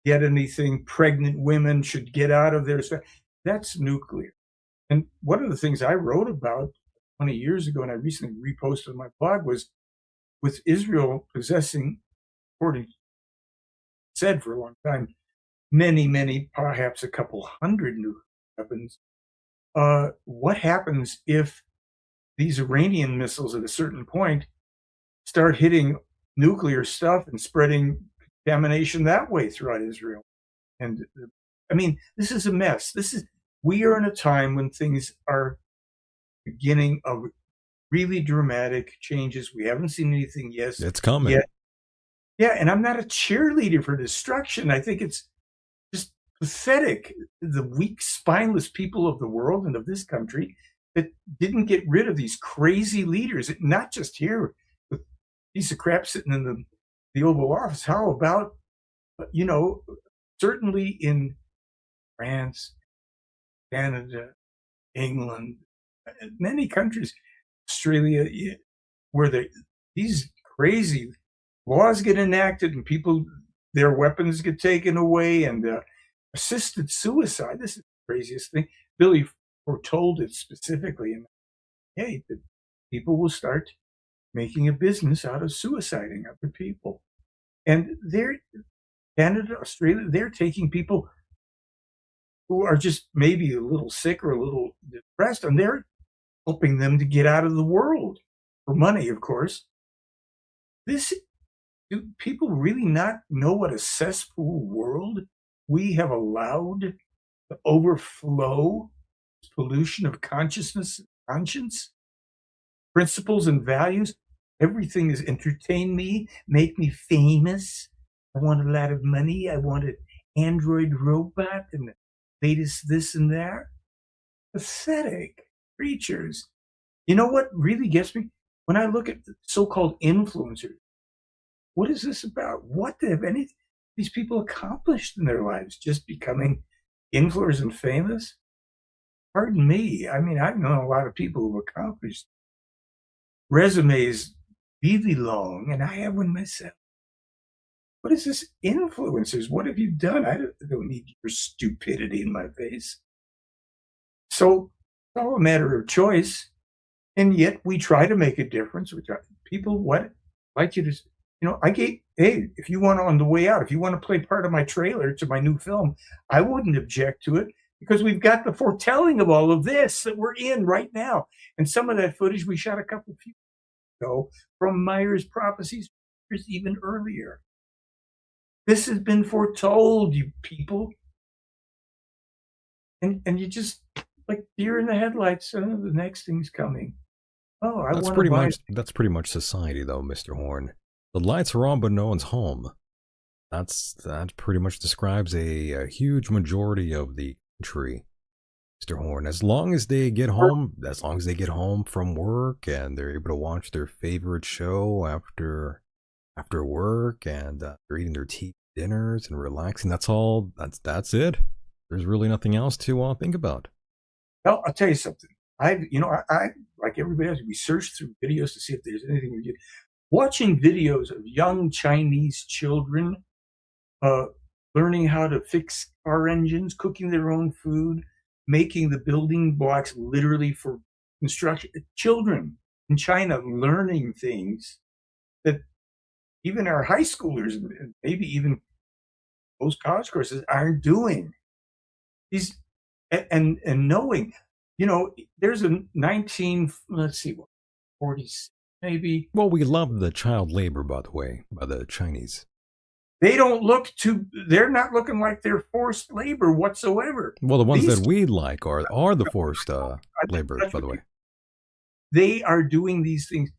Get anything. Pregnant women should get out of there. That's nuclear. And one of the things I wrote about 20 years ago, and I recently reposted on my blog, was with Israel possessing, according to said for a long time, many, perhaps a couple hundred nuclear weapons. What happens if these Iranian missiles at a certain point start hitting nuclear stuff and spreading contamination that way throughout Israel. And I mean, this is a mess. We are in a time when things are beginning of really dramatic changes. We haven't seen anything It's coming. yet. Yeah, and I'm not a cheerleader for destruction. I think it's just pathetic. The weak, spineless people of the world and of this country that didn't get rid of these crazy leaders, not just here with a piece of crap sitting in the Oval Office. How about, certainly in France, Canada, England, many countries, Australia, where these crazy laws get enacted and their weapons get taken away, and assisted suicide. This is the craziest thing. Billy foretold it specifically, and hey, the people will start making a business out of suiciding other people. And Canada, Australia, they're taking people who are just maybe a little sick or a little depressed, and they're helping them to get out of the world for money, of course. Do people really not know what a cesspool world we have allowed to overflow pollution of consciousness, conscience, principles, and values? Everything is entertain me, make me famous. I want a lot of money. I want an android robot and the latest this and that. Pathetic creatures. You know what really gets me? When I look at the so-called influencers, what is this about? What have these people accomplished in their lives? Just becoming influencers and famous? Pardon me. I mean, I've known a lot of people who've accomplished resumes really long, and I have one myself. What is this influencers? What have you done? I don't need your stupidity in my face. So it's all a matter of choice. And yet we try to make a difference. People like you to, if you want on the way out, if you want to play part of my trailer to my new film, I wouldn't object to it, because we've got the foretelling of all of this that we're in right now. And some of that footage we shot a couple of years ago from Meier's Prophecies, even earlier. This has been foretold, you people. And you just, like deer in the headlights, the next thing's coming. Oh, that's pretty much society, though, Mr. Horn. The lights are on, but no one's home. That pretty much describes a huge majority of the country, Mr. Horn. As long as they get home from work and they're able to watch their favorite show after work, and they're eating their tea dinners and relaxing. That's all. That's it. There's really nothing else to think about. Well, I'll tell you something. I like everybody else, we search through videos to see if there's anything we get. Watching videos of young Chinese children learning how to fix car engines, cooking their own food, making the building blocks literally for construction. Children in China learning things that even our high schoolers and maybe even most college courses aren't doing. And knowing, there's a 40s maybe. Well, we love the child labor, by the way, by the Chinese. They're not looking like they're forced labor whatsoever. Well, the ones that we like are the forced labor, by the way. They are doing these things.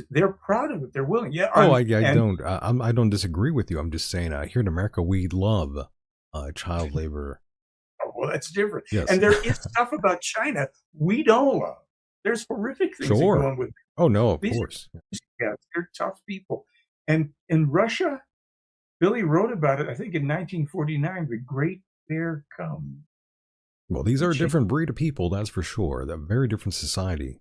They're proud of it. They're willing. Yeah. I don't disagree with you. I'm just saying, here in America, we love child labor. Oh, well, that's different. Yes. And there is stuff about China we don't love. There's horrific things going on with. Oh no, of course. Yeah, they're tough people. And in Russia, Billy wrote about it, I think in 1949, The Great Bear Comes. Well, these are a different breed of people, that's for sure. They're a very different society.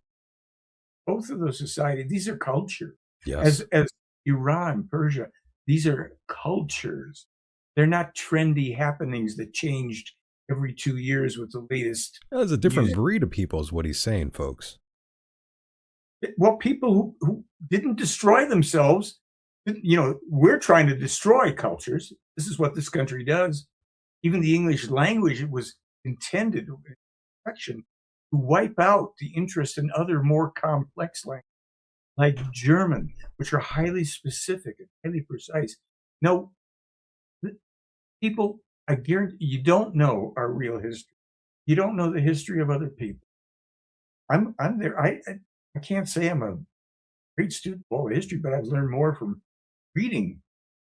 Both of those societies, these are cultures. Yes. As Iran, Persia, these are cultures. They're not trendy happenings that changed every 2 years with the latest. There's a different breed of people is what he's saying, folks. Well, people who didn't destroy themselves, we're trying to destroy cultures. This is what this country does. Even the English language was intended, to wipe out the interest in other more complex languages like German, which are highly specific and highly precise. No, people, I guarantee you don't know our real history. You don't know the history of other people. I'm there. I can't say I'm a great student of all history, but I've learned more from reading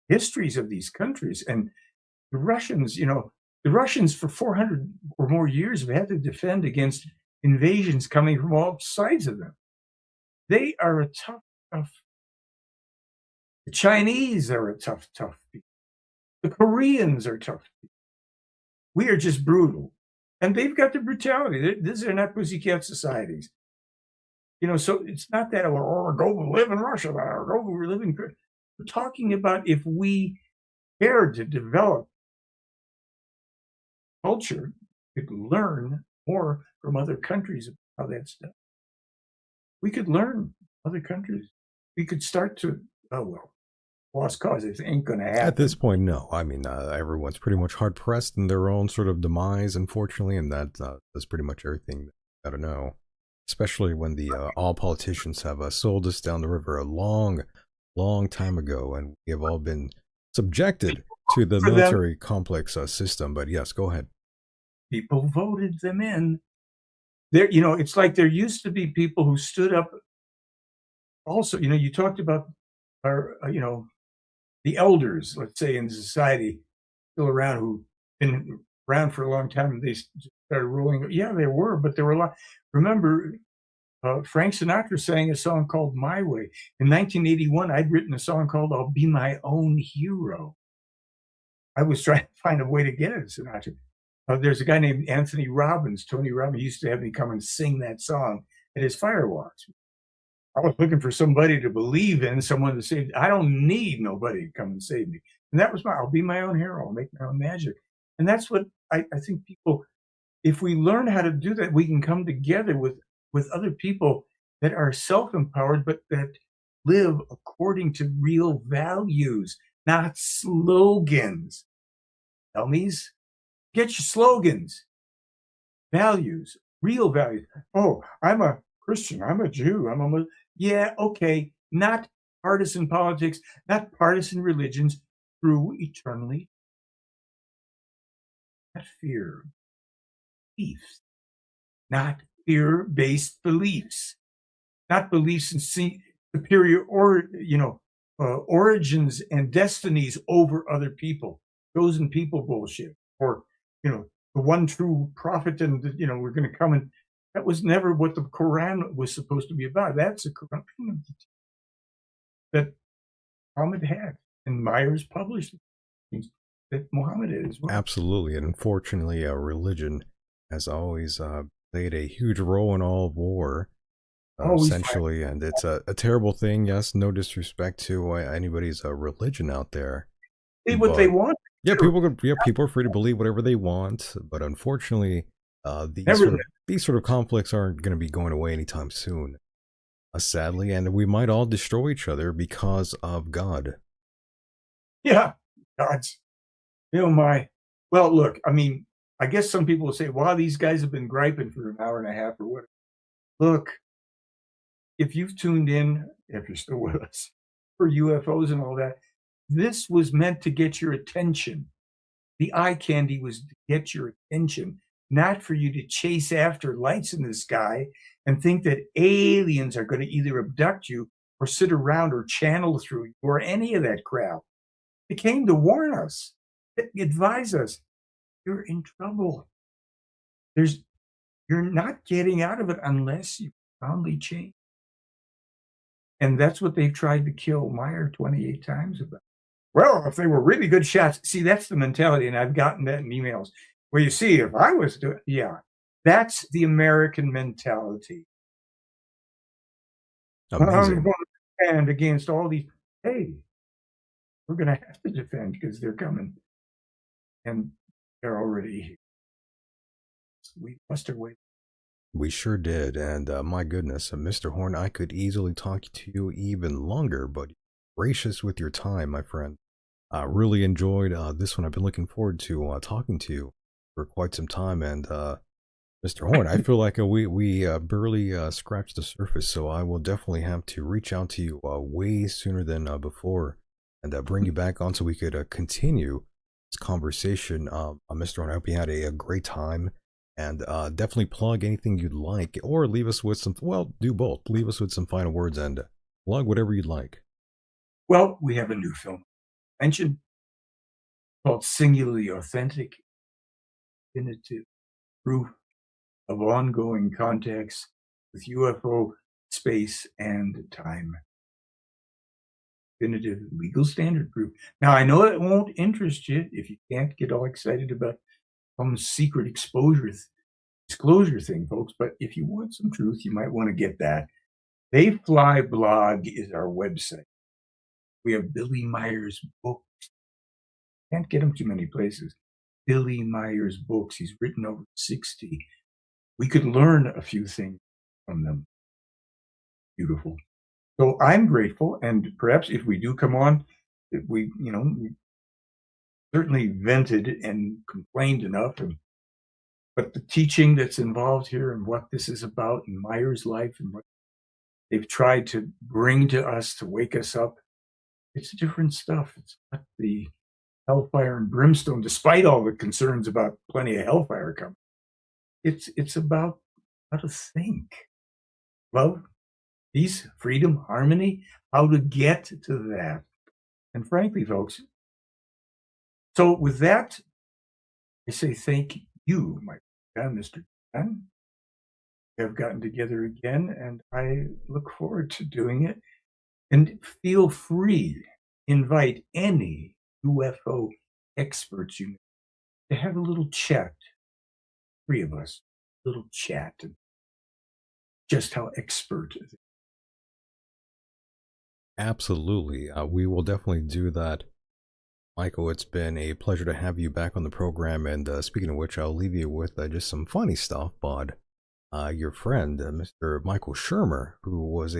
histories of these countries. And the Russians, the Russians for 400 or more years have had to defend against invasions coming from all sides of them. They are a tough. The Chinese are a tough people. The Koreans are tough people. We are just brutal. And they've got the brutality. These are not pussycat societies. So it's not that, go live in Russia, or go live in. We're talking about if we cared to develop culture, we could learn more from other countries about how that's done. We could learn other countries. We could start to, lost cause. It ain't going to happen. At this point, no. I mean, everyone's pretty much hard pressed in their own sort of demise, unfortunately, and that's pretty much everything I don't know. Especially when the all politicians have sold us down the river a long time ago, and we have all been subjected to the military complex system. But yes, go ahead. People voted them in. There, it's like there used to be people who stood up. Also, you talked about our, the elders, let's say, in society, still around, who've been around for a long time, and they started ruling. Yeah, there were, but there were a lot. Remember, Frank Sinatra sang a song called My Way. In 1981, I'd written a song called I'll Be My Own Hero. I was trying to find a way to get it, Sinatra. There's a guy named Anthony Robbins, Tony Robbins, used to have me come and sing that song at his firewalks. I was looking for somebody to believe in, someone to save. I don't need nobody to come and save me. And that was I'll be my own hero. I'll make my own magic. And that's what I think people, if we learn how to do that, we can come together with other people that are self-empowered, but that live according to real values, not slogans. Dummies, get your slogans. Values, real values. Oh, I'm a Christian, I'm a Jew, I'm a Muslim. Yeah, okay, not partisan politics, not partisan religions, true eternally. Not fear, beliefs, not fear-based beliefs, not beliefs in superior origins and destinies over other people, chosen people bullshit, or the one true prophet, and we're going to come and. That was never what the Quran was supposed to be about. That's a corruption that Muhammad had, and Meier's published things that Muhammad had as well. Absolutely, and unfortunately, religion has always played a huge role in all war, essentially, and it's a terrible thing. Yes, no disrespect to anybody's religion out there. See what they want. Yeah, people are free to believe whatever they want, but unfortunately, these sort of conflicts aren't going to be going away anytime soon, sadly, and we might all destroy each other because of God. Yeah, God's. Well, look, I mean, I guess some people will say, wow, these guys have been griping for an hour and a half or whatever. Look, if you've tuned in, if you're still with us, for UFOs and all that, this was meant to get your attention. The eye candy was to get your attention, not for you to chase after lights in the sky and think that aliens are going to either abduct you or sit around or channel through you or any of that crap. It came to warn us, advise us, you're in trouble. You're not getting out of it unless you profoundly change. And that's what they've tried to kill Meier 28 times about. Well, if they were really good shots, see, that's the mentality, and I've gotten that in emails. Well, you see, if I was doing, that's the American mentality. Amazing. I'm going to stand against all these. Hey, we're going to have to defend because they're coming, and they're already here. We must have waited. We sure did, and my goodness, Mr. Horn, I could easily talk to you even longer, but gracious with your time, my friend. I really enjoyed this one. I've been looking forward to talking to you for quite some time, and Mr. Horn, I feel like we barely scratched the surface, so I will definitely have to reach out to you way sooner than before, and bring you back on so we could continue this conversation. Mr. Horn, I hope you had a great time, and definitely plug anything you'd like, or leave us with some. Well, do both. Leave us with some final words and plug whatever you'd like. Well, we have a new film mentioned called Singularly Authentic, Definitive Proof of Ongoing Contacts with UFO, Space, and Time. Definitive legal standard proof. Now, I know it won't interest you if you can't get all excited about some secret disclosure thing, folks, but if you want some truth, you might want to get that. They Fly blog is our website. We have Billy Meier's books. Can't get them too many places. Billy Meier's books. He's written over 60. We could learn a few things from them. Beautiful. So I'm grateful, and perhaps if we do come on, we certainly vented and complained enough, but the teaching that's involved here and what this is about in Meier's life and what they've tried to bring to us to wake us up, it's different stuff. It's not the hellfire and brimstone, despite all the concerns about plenty of hellfire coming. It's about how to think. Love, peace, freedom, harmony, how to get to that. And frankly, folks, so with that, I say thank you, my friend, Mr. Dan. We have gotten together again, and I look forward to doing it. And feel free, invite any UFO experts you know to have a little chat. 3 of us, a little chat, and just how expert. Absolutely. We will definitely do that. Michael, it's been a pleasure to have you back on the program. And speaking of which, I'll leave you with just some funny stuff. But your friend, Mr. Michael Shermer, who was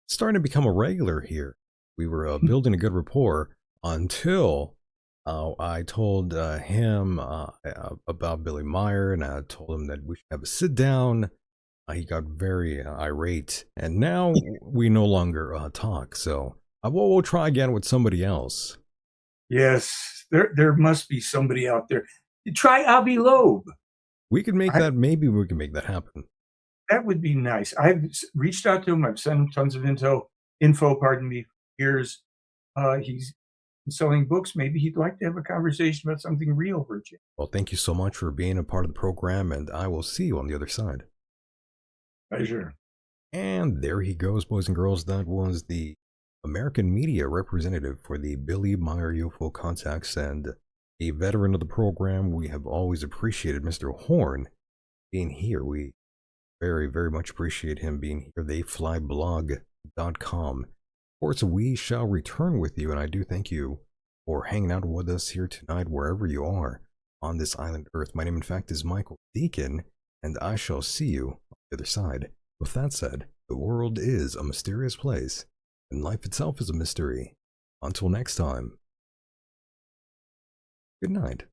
starting to become a regular here, we were building a good rapport until I told him about Billy Meier, and I told him that we should have a sit down. He got very irate, and now we no longer talk. So we'll try again with somebody else. Yes, there must be somebody out there. Try Avi Loeb. We could make that. Maybe we can make that happen. That would be nice. I've reached out to him. I've sent him tons of info. Pardon me. He's selling books. Maybe he'd like to have a conversation about something real for a change. Well, thank you so much for being a part of the program, and I will see you on the other side. Pleasure. And there he goes, boys and girls. That was the American media representative for the Billy Meier UFO contacts and a veteran of the program. We have always appreciated Mr. Horn being here. We very, very much appreciate him being here. theyflyblog.com. Of course, we shall return with you, and I do thank you for hanging out with us here tonight, wherever you are on this island Earth. My name, in fact, is Michael Deacon, and I shall see you on the other side. With that said, the world is a mysterious place, and life itself is a mystery. Until next time, good night.